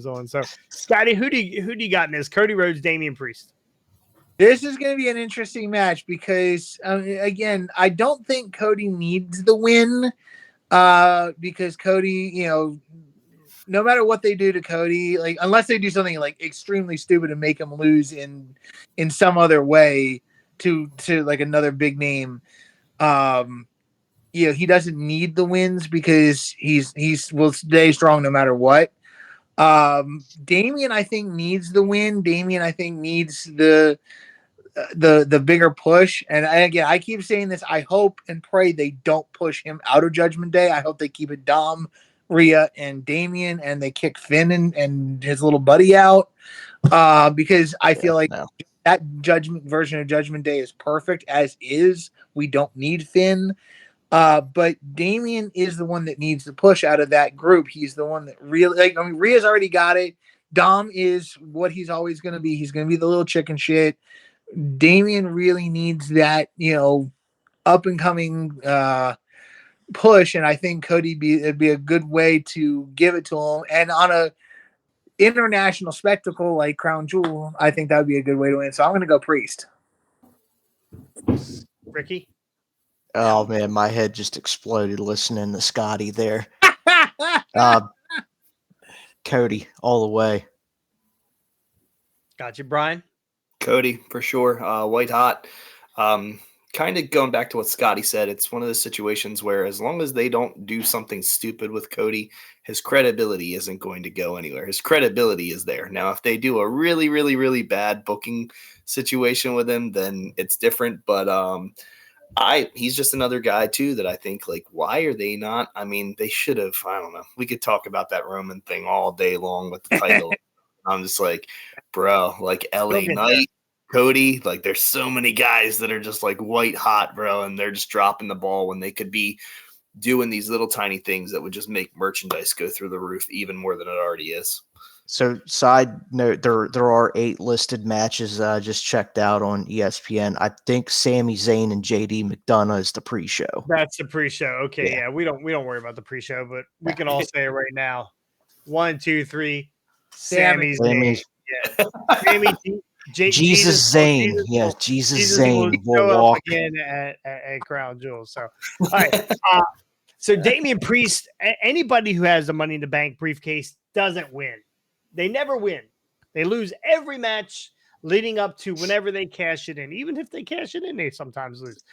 on. So, Scotty, who do you got in this? Cody Rhodes, Damian Priest. This is going to be an interesting match because, again, I don't think Cody needs the win because Cody, no matter what they do to Cody, like unless they do something like extremely stupid and make him lose in some other way to like another big name, he doesn't need the wins because he's will stay strong no matter what. Damian, I think, needs the win. Damian, I think, needs the bigger push. And again, I keep saying this. I hope and pray they don't push him out of Judgment Day. I hope they keep it Dom, Rhea, and Damian, and they kick Finn and his little buddy out because I feel like that Judgment version of Judgment Day is perfect as is. We don't need Finn. But Damian is the one that needs to push out of that group. He's the one that really, Rhea's already got it. Dom is what he's always going to be. He's going to be the little chicken shit. Damian really needs that, up and coming push. And I think Cody it'd be a good way to give it to him. And on a international spectacle like Crown Jewel, I think that would be a good way to win. So I'm going to go Priest. Ricky? Oh man, my head just exploded listening to Scotty there. Cody, all the way. Got you, Brian. Cody, for sure. White hot. Kind of going back to what Scotty said, it's one of those situations where as long as they don't do something stupid with Cody, his credibility isn't going to go anywhere. His credibility is there. Now, if they do a really, really, really bad booking situation with him, then it's different. But he's just another guy too that I think, like, why are they not? I mean, they should have. I don't know. We could talk about that Roman thing all day long with the title. I'm just like, bro, like LA Knight, Cody, like there's so many guys that are just like white hot, bro, and they're just dropping the ball when they could be doing these little tiny things that would just make merchandise go through the roof even more than it already is. So, side note, there are 8 listed matches just checked out on ESPN. I think Sami Zayn and JD McDonough is the pre-show. That's the pre-show. Okay, yeah. We don't worry about the pre-show, but we can all say it right now. 1, 2, 3. Sami Zayn. Yeah. Jesus Zayn. Yeah, Jesus Zayn will walk again at Crown Jewel. So, all right. So Damian Priest, anybody who has the Money in the Bank briefcase doesn't win. They never win. They lose every match leading up to whenever they cash it in. Even if they cash it in, they sometimes lose.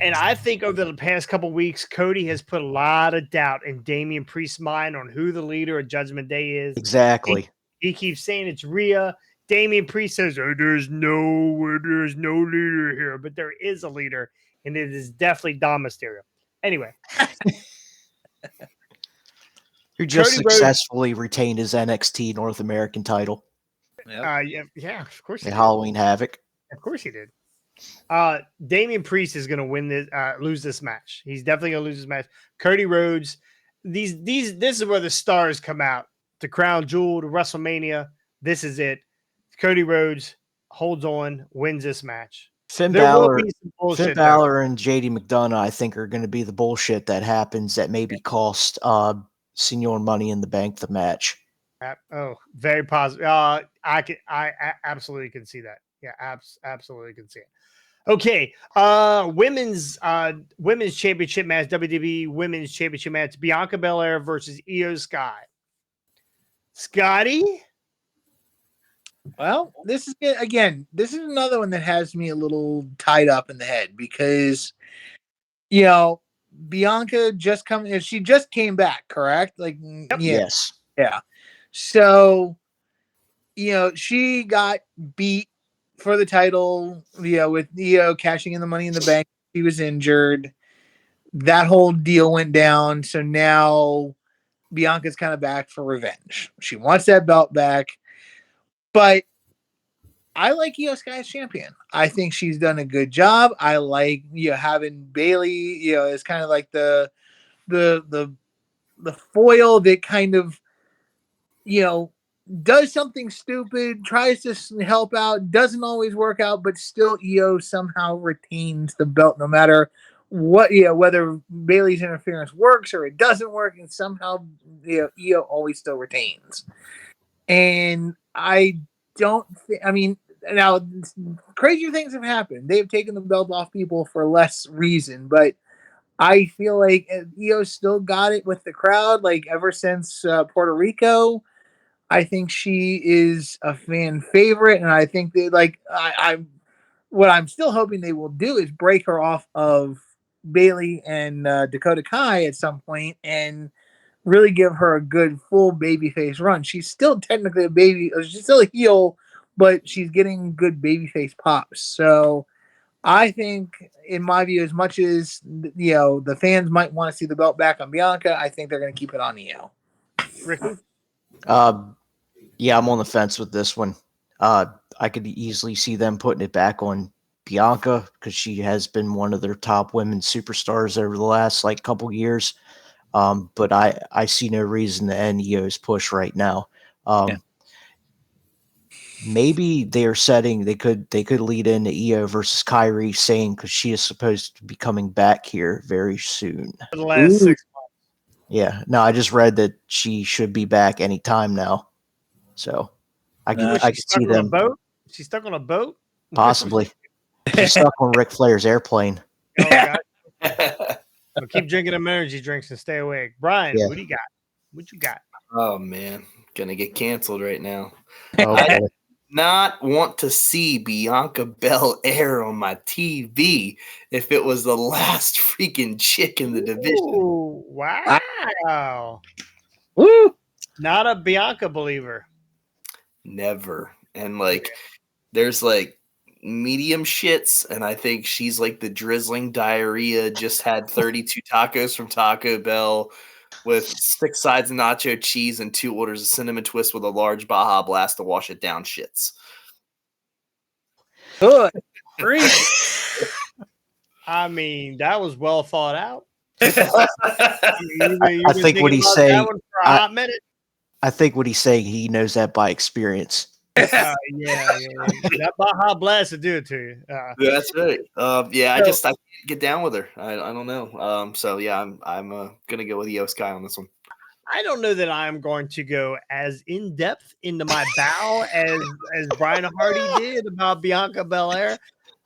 And I think over the past couple weeks, Cody has put a lot of doubt in Damian Priest's mind on who the leader of Judgment Day is. Exactly. He keeps saying it's Rhea. Damian Priest says, oh, there's no leader here, but there is a leader, and it is definitely Dom Mysterio. Anyway. Who just Cody Rhodes- successfully retained his NXT North American title yeah, of course he at did. Halloween Havoc. Of course he did. Damian Priest is going to win this, lose this match. He's definitely going to lose this match. Cody Rhodes, this is where the stars come out. The crown jewel to WrestleMania. This is it. Cody Rhodes holds on, wins this match. Finn There will Balor, be some bullshit Finn there. Balor and JD McDonough, I think, are going to be the bullshit that happens that maybe cost Senior Money in the Bank the match. Oh, very positive. I absolutely can see that. Yeah, absolutely can see it. Okay, women's championship match, WWE Women's Championship match, Bianca Belair versus Io Sky. Scotty? Well, this is another one that has me a little tied up in the head because, Bianca she just came back, correct? Like, Yes. yeah. So, she got beat for the title, with Io cashing in the Money in the Bank. She was injured. That whole deal went down. So now Bianca's kind of back for revenge. She wants that belt back. But I like Io Sky as champion. I think she's done a good job. I like having Bayley, as kind of like the foil that kind of does something stupid, tries to help out, doesn't always work out, but still Io somehow retains the belt no matter what, whether Bayley's interference works or it doesn't work, and somehow Io always still retains. And I don't think, now crazier things have happened. They've taken the belt off people for less reason, but I feel like Io still got it with the crowd, like ever since Puerto Rico. I think she is a fan favorite, and I think they what I'm still hoping they will do is break her off of Bayley and Dakota Kai at some point and really give her a good full babyface run. She's still technically a baby. She's still a heel, but she's getting good babyface pops. So I think, in my view, as much as the fans might want to see the belt back on Bianca, I think they're going to keep it on Io. Ricky? Yeah, I'm on the fence with this one. I could easily see them putting it back on Bianca because she has been one of their top women superstars over the last couple years. But I see no reason to end Io's push right now. Maybe they're setting they could lead into Io versus Kairi Sane because she is supposed to be coming back here very soon. For the last 6 months. Yeah, no, I just read that she should be back anytime now. So I can see them. Boat? She's stuck on a boat? Possibly. She's stuck on Ric Flair's airplane. Oh, God. Well, keep drinking them energy drinks and stay awake. Brian, Yeah. What do you got? What you got? Oh man, gonna get canceled right now. Oh, I boy. do not want to see Bianca Belair on my TV if it was the last freaking chick in the division. Ooh, wow. Woo! Not a Bianca believer. Never. And there's medium shits, and I think she's like the drizzling diarrhea, just had 32 tacos from Taco Bell with 6 sides of nacho cheese and 2 orders of cinnamon twist with a large Baja Blast to wash it down shits. Good. That was well thought out. I think what he's saying. For a hot minute. I think what he's saying, he knows that by experience. Yeah. That Baja Blast to do it to you. That's right. I can't get down with her. I don't know. So yeah, I'm gonna go with Io Sky on this one. I don't know that I'm going to go as in depth into my bow as Brian Hardy did about Bianca Belair.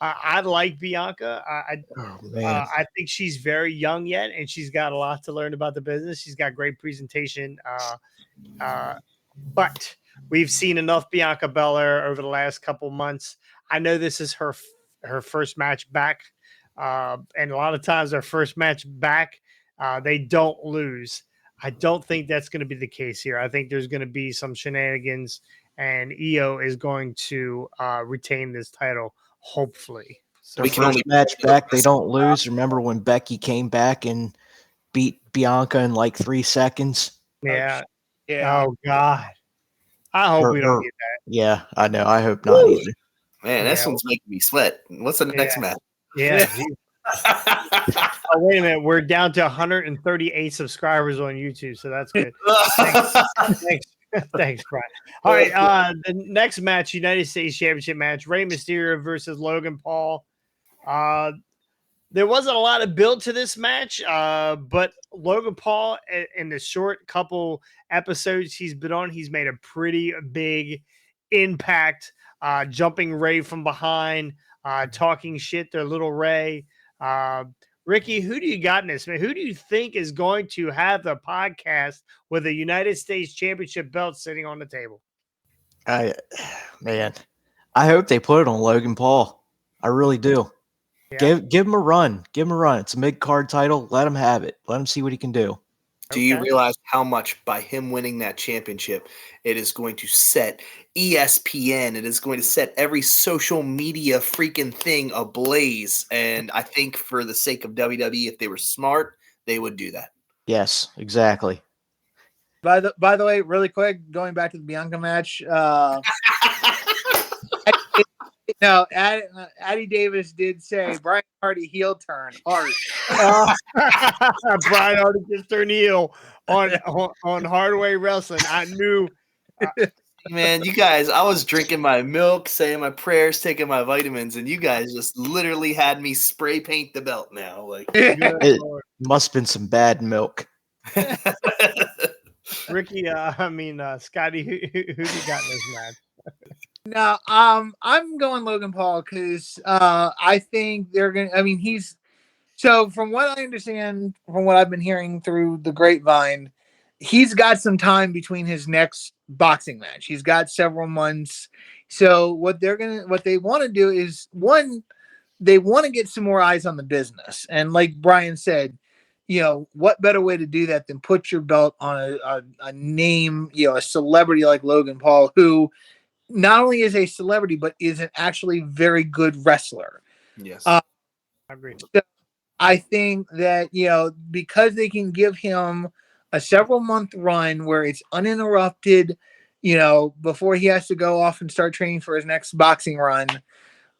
I like Bianca. I think she's very young yet, and she's got a lot to learn about the business. She's got great presentation. But We've seen enough Bianca Belair over the last couple months. I know this is her first match back, and a lot of times their first match back, they don't lose. I don't think that's going to be the case here. I think there's going to be some shenanigans, and Io is going to retain this title, hopefully. So Their first match back, they don't lose. Remember when Becky came back and beat Bianca in like 3 seconds? yeah. Yeah. Oh God. I hope we don't get that. Yeah, I know. I hope not either. Man, this Yeah. one's making me sweat. What's the next match? Yeah. Oh, wait a minute. We're down to 138 subscribers on YouTube, so that's good. Thanks, Brian. All right. The next match, United States Championship match, Rey Mysterio versus Logan Paul. There wasn't a lot of build to this match, but Logan Paul, in the short couple episodes he's been on, he's made a pretty big impact, jumping Ray from behind, talking shit to little Ray. Ricky, who do you got in this, man? Who do you think is going to have the podcast with a United States Championship belt sitting on the table? I hope they put it on Logan Paul. I really do. Yeah. Give him a run. Give him a run. It's a mid-card title. Let him have it. Let him see what he can do. Do you realize how much by him winning that championship, it is going to set ESPN, it is going to set every social media freaking thing ablaze. And I think for the sake of WWE, if they were smart, they would do that. Yes, exactly. By the way, really quick, going back to the Bianca match, no, Addie Davis did say Brian Hardy heel turn hard. Brian Hardy just turned heel on Hardway Wrestling. I knew. Man, you guys, I was drinking my milk, saying my prayers, taking my vitamins, and you guys just literally had me spray paint the belt now. Like, It must have been some bad milk. Ricky, Scotty, who do you got in this match? No, I'm going Logan Paul because I think they're gonna. I mean, so from what I understand, from what I've been hearing through the grapevine, he's got some time between his next boxing match. He's got several months. So what they want to do is, one, they want to get some more eyes on the business, and like Brian said, what better way to do that than put your belt on a name, a celebrity like Logan Paul, who not only is a celebrity, but is an actually very good wrestler. yes. I agree. So I think that, because they can give him a several month run where it's uninterrupted, before he has to go off and start training for his next boxing run.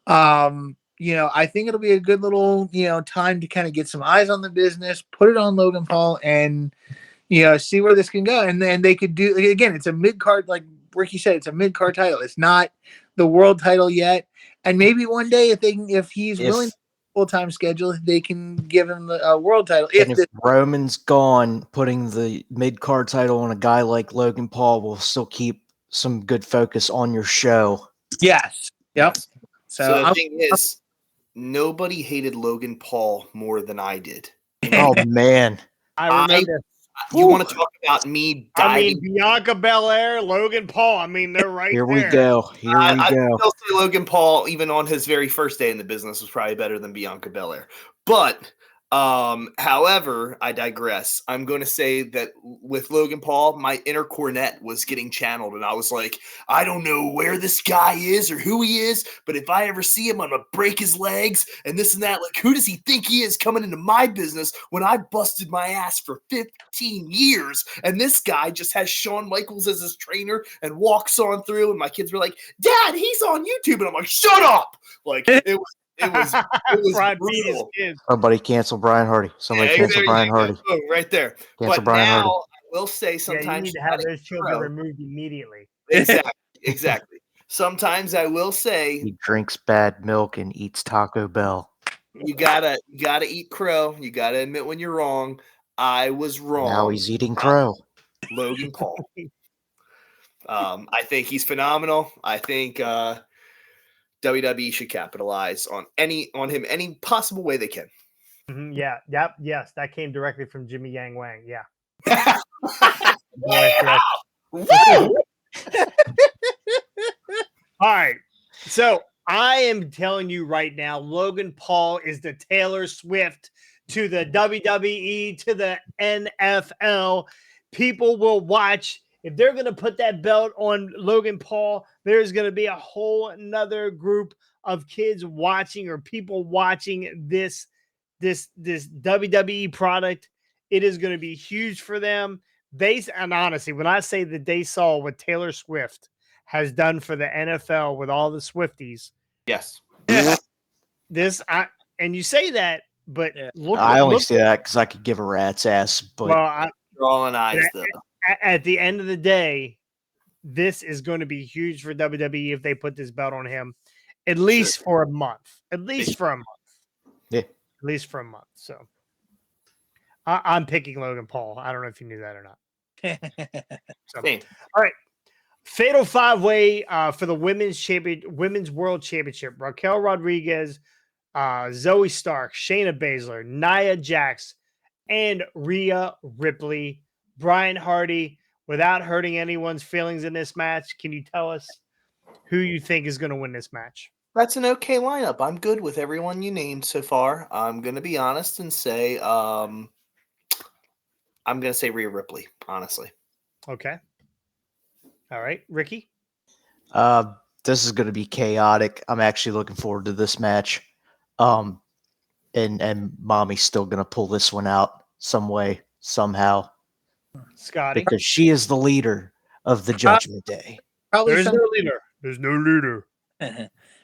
I think it'll be a good little, time to kind of get some eyes on the business, put it on Logan Paul, and, see where this can go. And then they could do, again, it's a mid-card, like Ricky said, it's a mid-card title. It's not the world title yet. And maybe one day if he's willing to full-time schedule, they can give him the world title. If Roman's gone, putting the mid-card title on a guy like Logan Paul will still keep some good focus on your show. Yes. Yep. Yes. So the thing is, nobody hated Logan Paul more than I did. Oh, man. I remember. You want to talk about me diving? Bianca Belair, Logan Paul. They're right Here there. we go. I still say Logan Paul, even on his very first day in the business, was probably better than Bianca Belair. But however, I digress. I'm going to say that with Logan Paul, my inner Cornett was getting channeled, and I was like, I don't know where this guy is or who he is, but if I ever see him, I'm going to break his legs and this and that. Like, who does he think he is coming into my business when I busted my ass for 15 years? And this guy just has Shawn Michaels as his trainer and walks on through, and my kids were like, Dad, he's on YouTube. And I'm like, shut up. Like, it was brutal. Somebody cancel Brian Hardy. Cancel Brian Hardy. Boom, right there. Cancel But Brian now Hardy. I will say sometimes you need to have those children removed immediately. Exactly. Sometimes I will say he drinks bad milk and eats Taco Bell. You gotta eat crow. You gotta admit when you're wrong. I was wrong. Now he's eating crow. Logan Paul. I think he's phenomenal. I think WWE should capitalize on him any possible way they can. Mm-hmm, yeah. Yep. Yes. That came directly from Jimmy Yang Wang. Yeah. Yeah. Woo! All right. So I am telling you right now, Logan Paul is the Taylor Swift to the WWE, to the NFL. People will watch. If they're going to put that belt on Logan Paul, there's going to be a whole another group of kids watching or people watching this WWE product. It is going to be huge for them. And honestly, when I say that they saw what Taylor Swift has done for the NFL with all the Swifties, Yes. and you say that, but I only say that because I could give a rat's ass. But Drawing eyes, though. At the end of the day, this is going to be huge for WWE if they put this belt on him, at least for a month. At least for a month. Yeah. At least for a month. So I'm picking Logan Paul. I don't know if you knew that or not. So, all right. Fatal 5-way for the women's world championship. Raquel Rodriguez, Zoe Stark, Shayna Baszler, Nia Jax, and Rhea Ripley. Brian Hardy, without hurting anyone's feelings in this match, can you tell us who you think is going to win this match? That's an okay lineup. I'm good with everyone you named so far. I'm going to be honest and say I'm going to say Rhea Ripley, honestly. Okay. All right. Ricky? This is going to be chaotic. I'm actually looking forward to this match. And Mommy's still going to pull this one out some way, somehow. Scotty? Because she is the leader of the Judgment Day. There's no leader. There's no leader.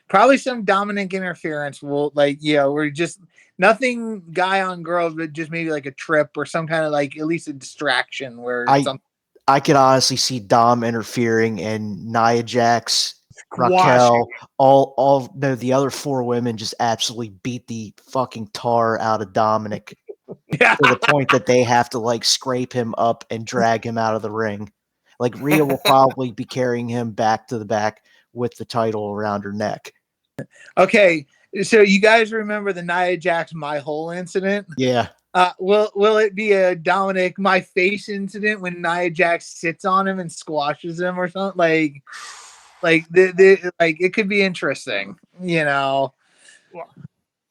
Probably some dominant interference will we're just nothing guy on girls, but just maybe like a trip or some kind of like at least a distraction where I could honestly see Dom interfering and Nia Jax, Raquel, the other 4 women just absolutely beat the fucking tar out of Dominic to the point that they have to like scrape him up and drag him out of the ring. Like Rhea will probably be carrying him back to the back with the title around her neck. Okay, so you guys remember the Nia Jax my hole incident? Yeah. Will it be a Dominic my face incident when Nia Jax sits on him and squashes him or something? Like it could be interesting, you know. Well,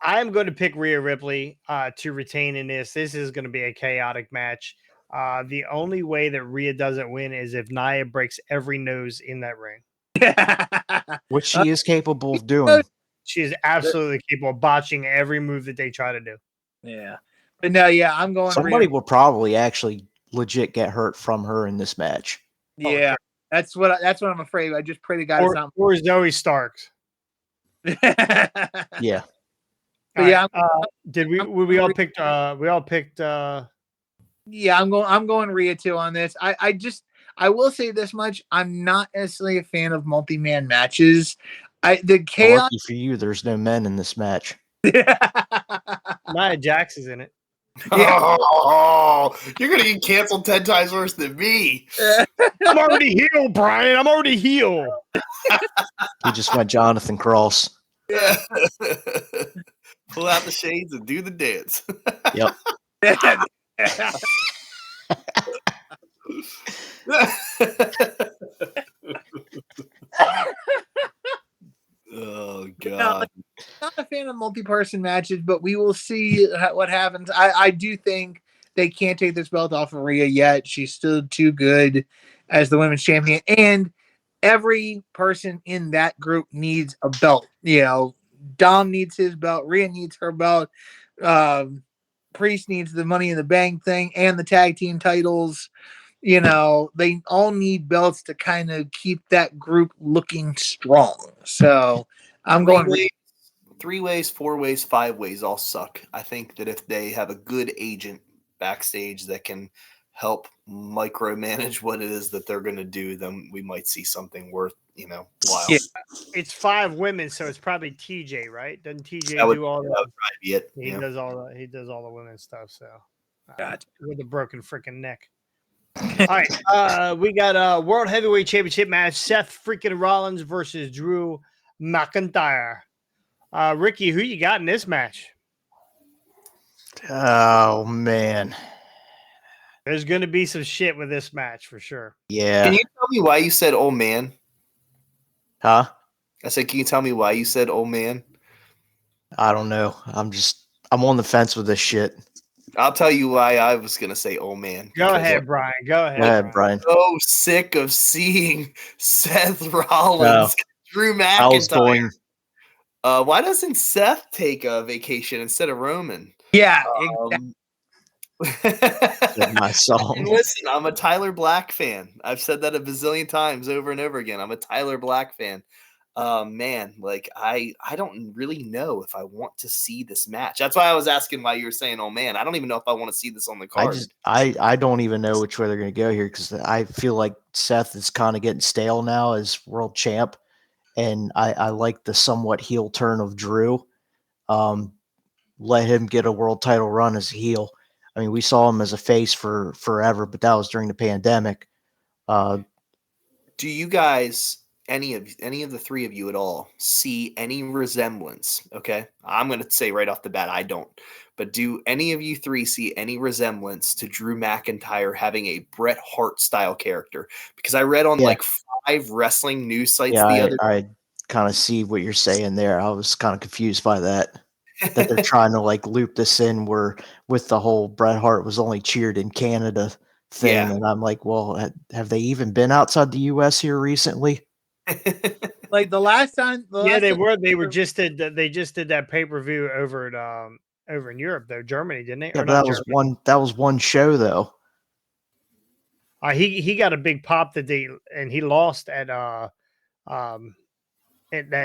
I'm going to pick Rhea Ripley to retain in this. This is going to be a chaotic match. The only way that Rhea doesn't win is if Nia breaks every nose in that ring. Which she is capable of doing. She is absolutely capable of botching every move that they try to do. Yeah. But no, yeah, I'm going. Somebody will probably actually legit get hurt from her in this match. Yeah, that's what I'm afraid. I just pray to God it's not. Or Zoe Starks. Yeah. But yeah. Did we all picked? We all picked. Yeah, I'm going Rhea too on this. I will say this much: I'm not necessarily a fan of multi-man matches. The chaos. Lucky for you, there's no men in this match. Nia Jax is in it. Yeah. Oh, you're gonna get canceled 10 times worse than me. I'm already healed, Brian. I'm already healed. He just went Jonathan Cross. Pull out the shades and do the dance. Yep. Oh God. Not a fan of multi-person matches, but we will see what happens. I do think they can't take this belt off of Rhea yet. She's still too good as the women's champion, and every person in that group needs a belt. You know, Dom needs his belt, Rhea needs her belt, Priest needs the Money in the Bank thing and the tag team titles. You know, they all need belts to kind of keep that group looking strong. So I'm going 3 ways, 4 ways, 5 ways all suck. I think that if they have a good agent backstage that can help micromanage what it is that they're going to do, then we might see something worth, while. Yeah. It's 5 women, so it's probably TJ, right? Doesn't TJ do all that? Would probably be it. He does all the women's stuff. So with a broken freaking neck. All right, we got a World Heavyweight Championship match: Seth freaking Rollins versus Drew McIntyre. Ricky, who you got in this match? Oh man, there's going to be some shit with this match for sure. Yeah. Can you tell me why you said "oh man"? Huh? I said, can you tell me why you said "oh man"? I don't know. I'm on the fence with this shit. I'll tell you why I was gonna say "oh man." Go because ahead, Brian. Go ahead, Go ahead, Brian. I'm so sick of seeing Seth Rollins, Drew I was McIntyre. going. Why doesn't Seth take a vacation instead of Roman? Yeah, My song. And listen, I'm a Tyler Black fan. I've said that a bazillion times over and over again. I'm a Tyler Black fan. Man, like I don't really know if I want to see this match. That's why I was asking why you were saying, "Oh man," I don't even know if I want to see this on the card. I don't even know which way they're going to go here because I feel like Seth is kind of getting stale now as world champ, and I like the somewhat heel turn of Drew. Let him get a world title run as a heel. I mean, we saw him as a face for forever, but that was during the pandemic. Do you guys, any of the three of you at all, see any resemblance? Okay, I'm going to say right off the bat, I don't. But do any of you three see any resemblance to Drew McIntyre having a Bret Hart style character? Because I read on like 5 wrestling news sites the other. I kind of see what you're saying there. I was kind of confused by that. That they're trying to like loop this in where with the whole Bret Hart was only cheered in Canada thing. Yeah. And I'm like, well, have they even been outside the US here recently? like the last time. They were just did that pay-per-view over at over in Europe though, Germany, didn't they? Yeah, but that was one show though. He got a big pop and he lost at that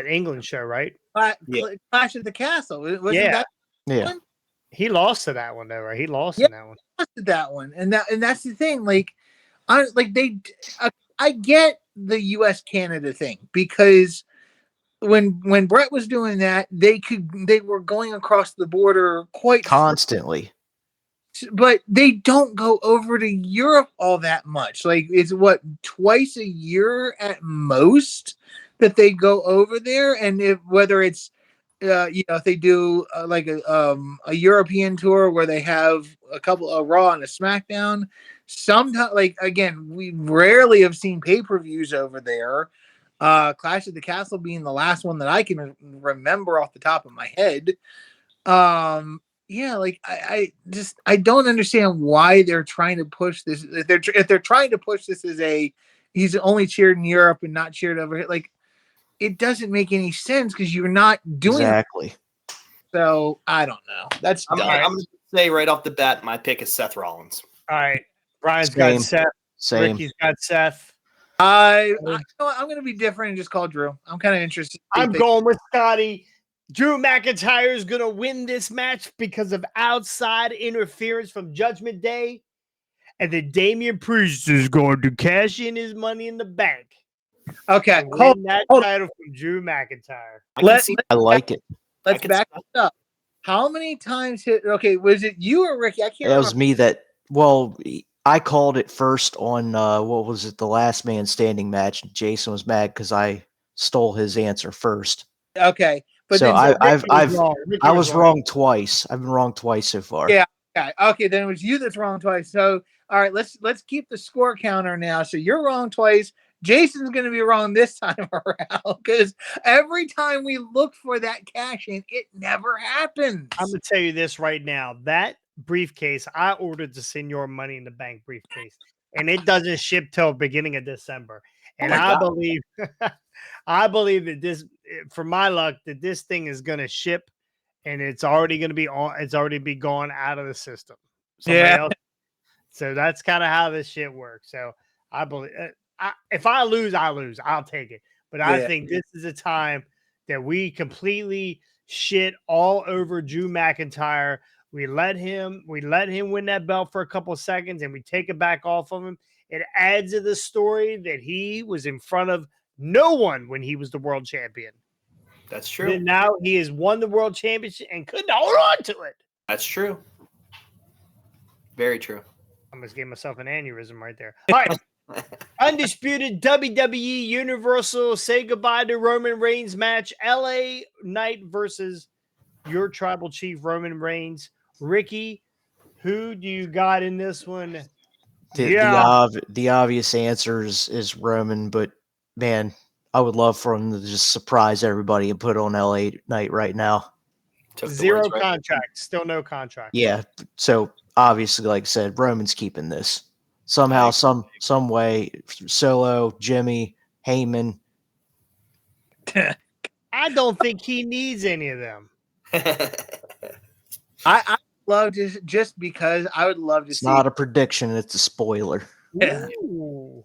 England show, right? Clash at the Castle. Wasn't that one? He lost to that one though, right? He lost in that one. Lost to that one, and that's the thing. Like, I get the U.S. Canada thing because when Bret was doing that, they were going across the border quite constantly. But they don't go over to Europe all that much. Like, it's twice a year at most that they go over there, and whether it's if they do like a European tour where they have a couple of Raw and a SmackDown, sometimes, like, again, we rarely have seen pay-per-views over there. Clash at the Castle being the last one that I can remember off the top of my head. Like I don't understand why they're trying to push this. If they're trying to push this as he's only cheered in Europe and not cheered over here, like, it doesn't make any sense because you're not doing exactly. So I don't know. That's I'm going to say right off the bat, my pick is Seth Rollins. All right, Brian's got Seth. Same. Ricky's got Seth. I'm going to be different and just call Drew. I'm kind of interested. I'm going with Scotty. Drew McIntyre is going to win this match because of outside interference from Judgment Day. And then Damian Priest is going to cash in his money in the bank. Okay. Win that title from Drew McIntyre. I like it. Let's back this up. How many times was it you or Ricky? I can't remember. It was me I called it first on what was it, the last man standing match. Jason was mad because I stole his answer first. Okay. But so I was wrong. wrong twice. I've been wrong twice so far. Yeah. Okay. Then it was you that's wrong twice. So all right, let's keep the score counter now. So you're wrong twice. Jason's going to be wrong this time around because every time we look for that cash in, it never happens. I'm going to tell you this right now. That briefcase, I ordered the Senior Money in the Bank briefcase, and it doesn't ship till beginning of December. And I believe that this, for my luck, that this thing is going to ship, and it's already going to be on. It's already be gone out of the system. Else. So that's kind of how this shit works. So I believe. If I lose, I lose. I'll take it. But I think this is a time that we completely shit all over Drew McIntyre. We let him win that belt for a couple of seconds, and we take it back off of him. It adds to the story that he was in front of no one when he was the world champion. That's true. And now he has won the world championship and couldn't hold on to it. That's true. Very true. I almost gave myself an aneurysm right there. All right. Undisputed WWE Universal say goodbye to Roman Reigns match. LA Knight versus your tribal chief Roman Reigns. Ricky, who do you got in this one? The obvious answer is Roman, but man, I would love for him to just surprise everybody and put on LA Knight right now. Took the Zero words right. contract. Still no contract. Yeah. So obviously, like I said, Roman's keeping this somehow, some way. Solo, Jimmy, Heyman. I don't think he needs any of them. I love just because I would love to It's see. not a prediction; it's a spoiler. Yeah. Ooh.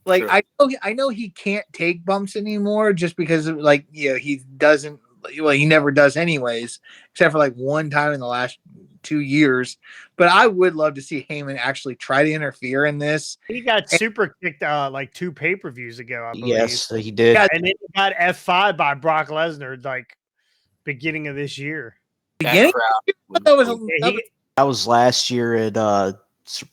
Like Sure. I know he can't take bumps anymore just because of, like, he doesn't. Well, he never does anyways, except for like one time in the last 2 years. But I would love to see Heyman actually try to interfere in this. He got super kicked like 2 pay-per-views ago, I believe. Yes, he did. Yeah. And then he got F5 by Brock Lesnar like beginning of this year. Beginning, That crowd that was That was last year at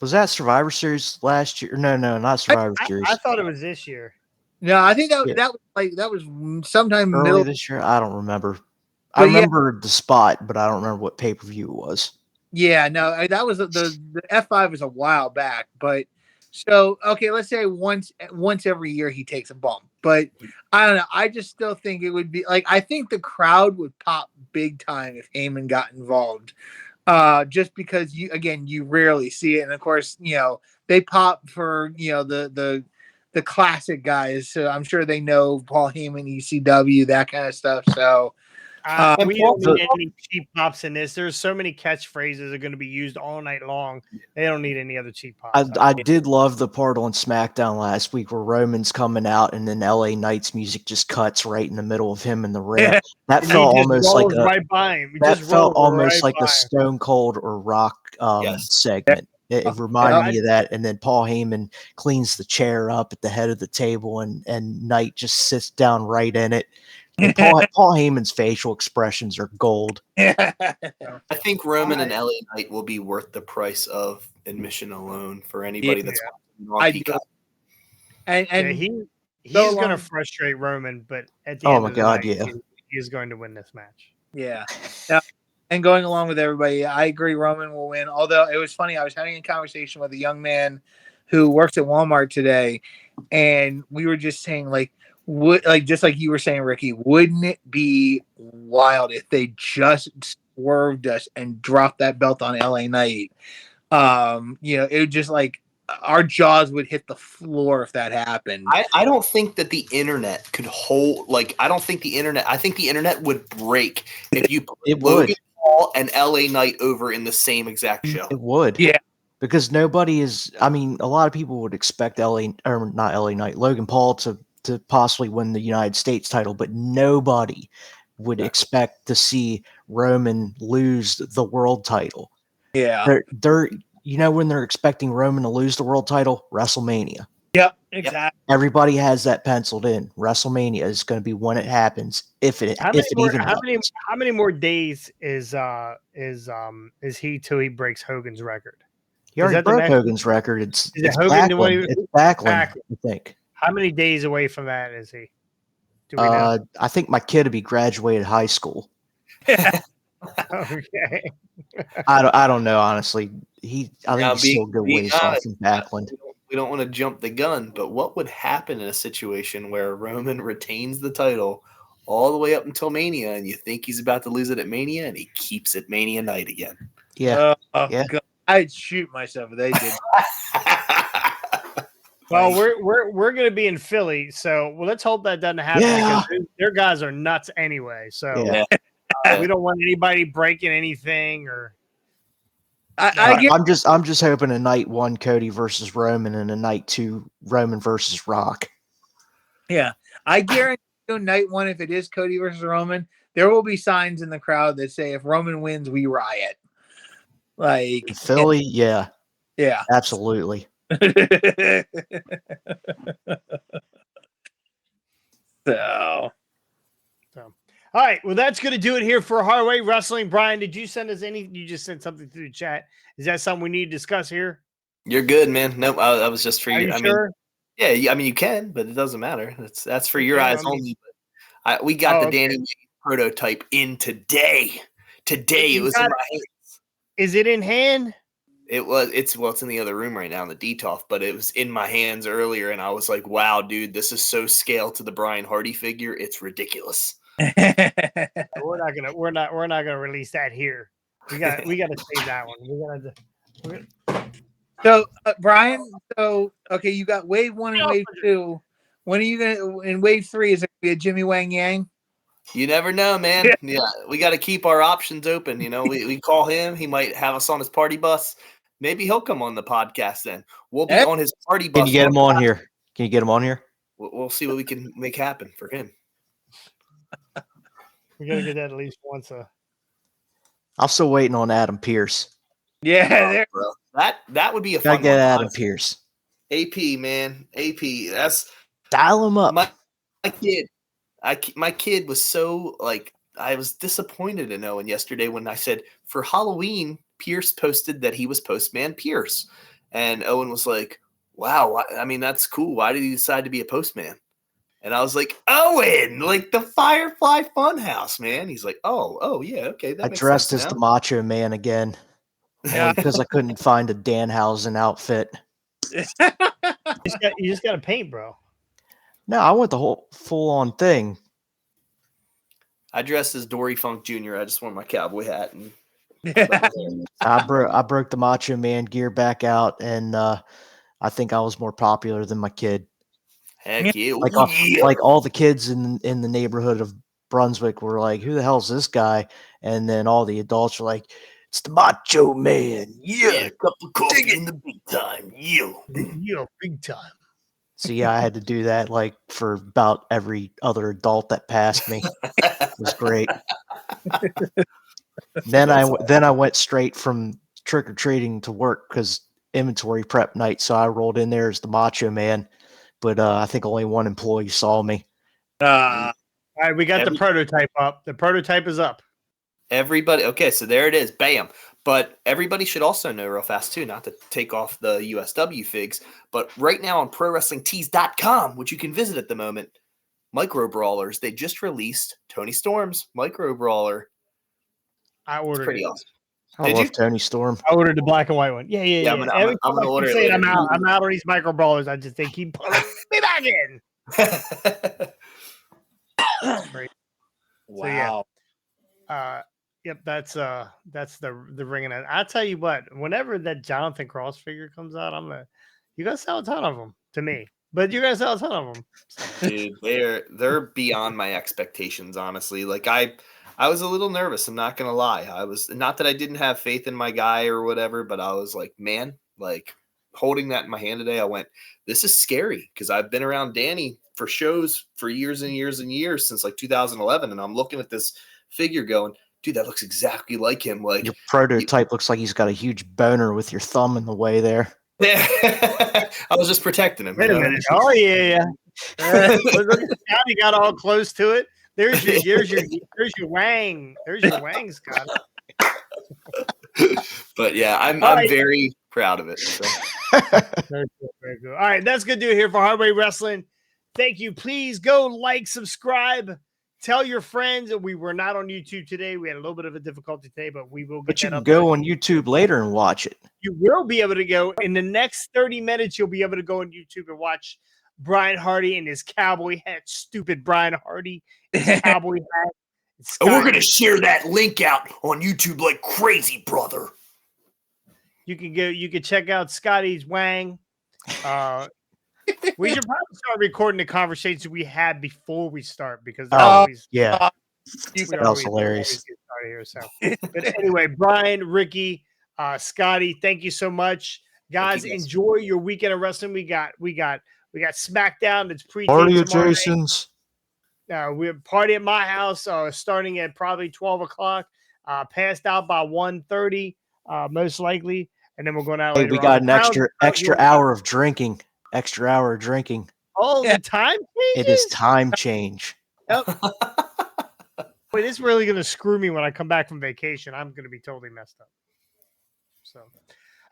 was that Survivor Series last year? No, not Survivor Series. I thought it was this year. no, I think Yeah. that was sometime Early middle. this year. I don't remember. I But yeah. remember the spot, but I don't remember what pay-per-view it was. Yeah, no, that was the F5 was a while back, but so okay, let's say once every year he takes a bump, but I don't know. I just still think it would be like, I think the crowd would pop big time if Heyman got involved, just because you rarely see it, and of course they pop for the classic guys, so I'm sure they know Paul Heyman, ECW, that kind of stuff. So. We don't need any cheap pops in this. There's so many catchphrases that are going to be used all night long. They don't need any other cheap pops. I did love the part on SmackDown last week where Roman's coming out and then LA Knight's music just cuts right in the middle of him in the ring. That And felt he just almost like rolls a right by him. He that just felt rolls almost right like by a him. Stone Cold or Rock Yes. segment. It reminded me of that. And then Paul Heyman cleans the chair up at the head of the table, and Knight just sits down right in it. And Paul Heyman's facial expressions are gold. I think Roman and LA Knight will be worth the price of admission alone for anybody that's watching on Peacock. And he's so going to long- frustrate Roman, but at the Oh end my of the God, night, yeah. he is going to win this match. Yeah. And going along with everybody, I agree Roman will win. Although it was funny, I was having a conversation with a young man who works at Walmart today, and we were just saying, like, just like you were saying, Ricky, wouldn't it be wild if they just swerved us and dropped that belt on LA Knight? It would just, like, our jaws would hit the floor if that happened. I don't think that the internet could hold, I think the internet would break if you put Logan Paul and LA Knight over in the same exact show. It would. Yeah. Because nobody is, I mean, a lot of people would expect Logan Paul to possibly win the United States title, but nobody would expect to see Roman lose the world title. Yeah. They're when they're expecting Roman to lose the world title, WrestleMania. Yep, exactly. Everybody has that penciled in. WrestleMania is going to be when it happens, if it even happens. How many more days is he till he breaks Hogan's record? He already broke Hogan's record. It's Backlund. It's Backlund, I think. How many days away from that is he? Do we know? I think my kid will be graduated high school. Okay. I don't know, honestly. I think he's still a good ways off from Backlund. We don't want to jump the gun, but what would happen in a situation where Roman retains the title all the way up until Mania, and you think he's about to lose it at Mania, and he keeps it Mania night again? Yeah. God, I'd shoot myself if they did. Well, we're going to be in Philly, so let's hope that doesn't happen. Yeah. Because their guys are nuts anyway. So Yeah. we don't want anybody breaking anything or. I'm just hoping a night 1 Cody versus Roman and a night 2 Roman versus Rock. Yeah, I guarantee you, night 1, if it is Cody versus Roman, there will be signs in the crowd that say, "If Roman wins, we riot." Like In Philly, yeah, absolutely. So. All right, well, that's going to do it here for Hardway Wrestling. Brian, did you send us any? You just sent something through the chat. Is that something we need to discuss here? You're good, man. Nope, I was just for you. Are you sure? I mean, you can, but it doesn't matter. That's for your eyes only. We got the Danny prototype in today. Today it was in my hands. Is it in hand? It's in the other room right now in the DTOF, but it was in my hands earlier, and I was like, wow, dude, this is so scaled to the Brian Hardy figure. It's ridiculous. We're not gonna release that here. We gotta save that one. So, Brian, okay, you got wave 1 and wave 2. When are you gonna in wave 3? Is it gonna be a Jimmy Wang Yang? You never know, man. Yeah, we got to keep our options open. You know, we call him. He might have us on his party bus. Maybe he'll come on the podcast then. We'll be on his party bus. Can you get him on here? Can you get him on here? We'll see what we can make happen for him. We gotta get that at least once. I'm still waiting on Adam Pierce. Yeah, bro. That would be a Gotta fun get one. Adam Pierce. AP, man. AP. That's Dial him up. my kid. My kid was so like, I was disappointed in Owen yesterday when I said for Halloween, Pierce posted that he was Postman Pierce. And Owen was like, wow, I mean, that's cool. Why did he decide to be a postman? And I was like, Owen, like the Firefly Funhouse, man. He's like, oh, yeah, okay. That I makes dressed sense as now. the Macho Man again. Yeah. Because I couldn't find a Danhausen outfit. You just gotta paint, bro. No, I went the whole full-on thing. I dressed as Dory Funk Jr. I just wore my cowboy hat and I broke the Macho Man gear back out, and I think I was more popular than my kid. heck yeah. Like all the kids in the neighborhood of Brunswick were like, "Who the hell's this guy?" And then all the adults were like, "It's the Macho Man." Yeah, a cup of coffee in the big time. Yeah. Big time. So yeah, I had to do that like for about every other adult that passed me. It was great. Then I went straight from trick or treating to work because inventory prep night. So I rolled in there as the Macho Man, but I think only one employee saw me. All right, we got the prototype up. The prototype is up. Everybody, okay, so there it is, bam. But everybody should also know real fast too, not to take off the USW figs, but right now on ProWrestlingTees.com, which you can visit at the moment, Micro Brawlers, they just released Tony Storm's Micro Brawler. I It's ordered pretty it. awesome. I Did love you? Tony Storm. I ordered the black and white one. Yeah. Yeah, I'm gonna order it later. I'm out on these micro brawlers. They keep pulling me back in. Great. Wow. Yep, that's the ringing. I'll tell you what. Whenever that Jonathan Cross figure comes out, you're gonna sell a ton of them to me. But you're gonna sell a ton of them. Dude, they're beyond my expectations, honestly. Like I was a little nervous, I'm not gonna lie. I was, not that I didn't have faith in my guy or whatever, but I was like, man, like holding that in my hand today, I went, this is scary, because I've been around Danny for shows for years and years and years since like 2011, and I'm looking at this figure going, dude, that looks exactly like him. Like Your prototype looks like he's got a huge boner with your thumb in the way there. I was just protecting him. Wait a minute. Oh yeah. Look at how you got all close to it. There's your wang. There's your wang, Scott. But yeah, I'm right. very proud of it. So. Very cool, very cool. All right, that's good to do here for Hardway Wrestling. Thank you. Please go like, subscribe, tell your friends. We were not on YouTube today. We had a little bit of a difficulty today, but we will get But you that can up go there. on YouTube later and watch it. You will be able to go in the next 30 minutes. You'll be able to go on YouTube and watch Brian Hardy in his cowboy hat. Stupid Brian Hardy, his cowboy hat. And we're gonna share that link out on YouTube like crazy, brother. You can check out Scotty's Wang. We should probably start recording the conversations we had before we start, because That was hilarious. always get started here, so. But anyway, Brian, Ricky, Scotty, thank you so much, guys. Enjoy your weekend of wrestling. We got SmackDown. It's Party pre-taped at tomorrow night. Jason's. We're party at my house, starting at probably 12 o'clock. Passed out by 1:30, most likely, and then we're going out. Hey, later we on. got an extra hour of drinking. Extra hour of drinking. Oh, the time changes? It is time change. Yep. Wait, this is really going to screw me when I come back from vacation. I'm going to be totally messed up. So,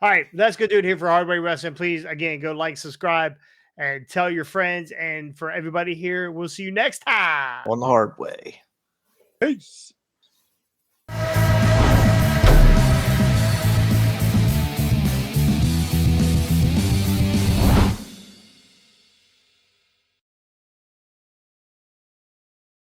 all right, that's good, dude. Here for Hardway Wrestling. Please, again, go like, subscribe, and tell your friends. And for everybody here, we'll see you next time On the hard way. Peace.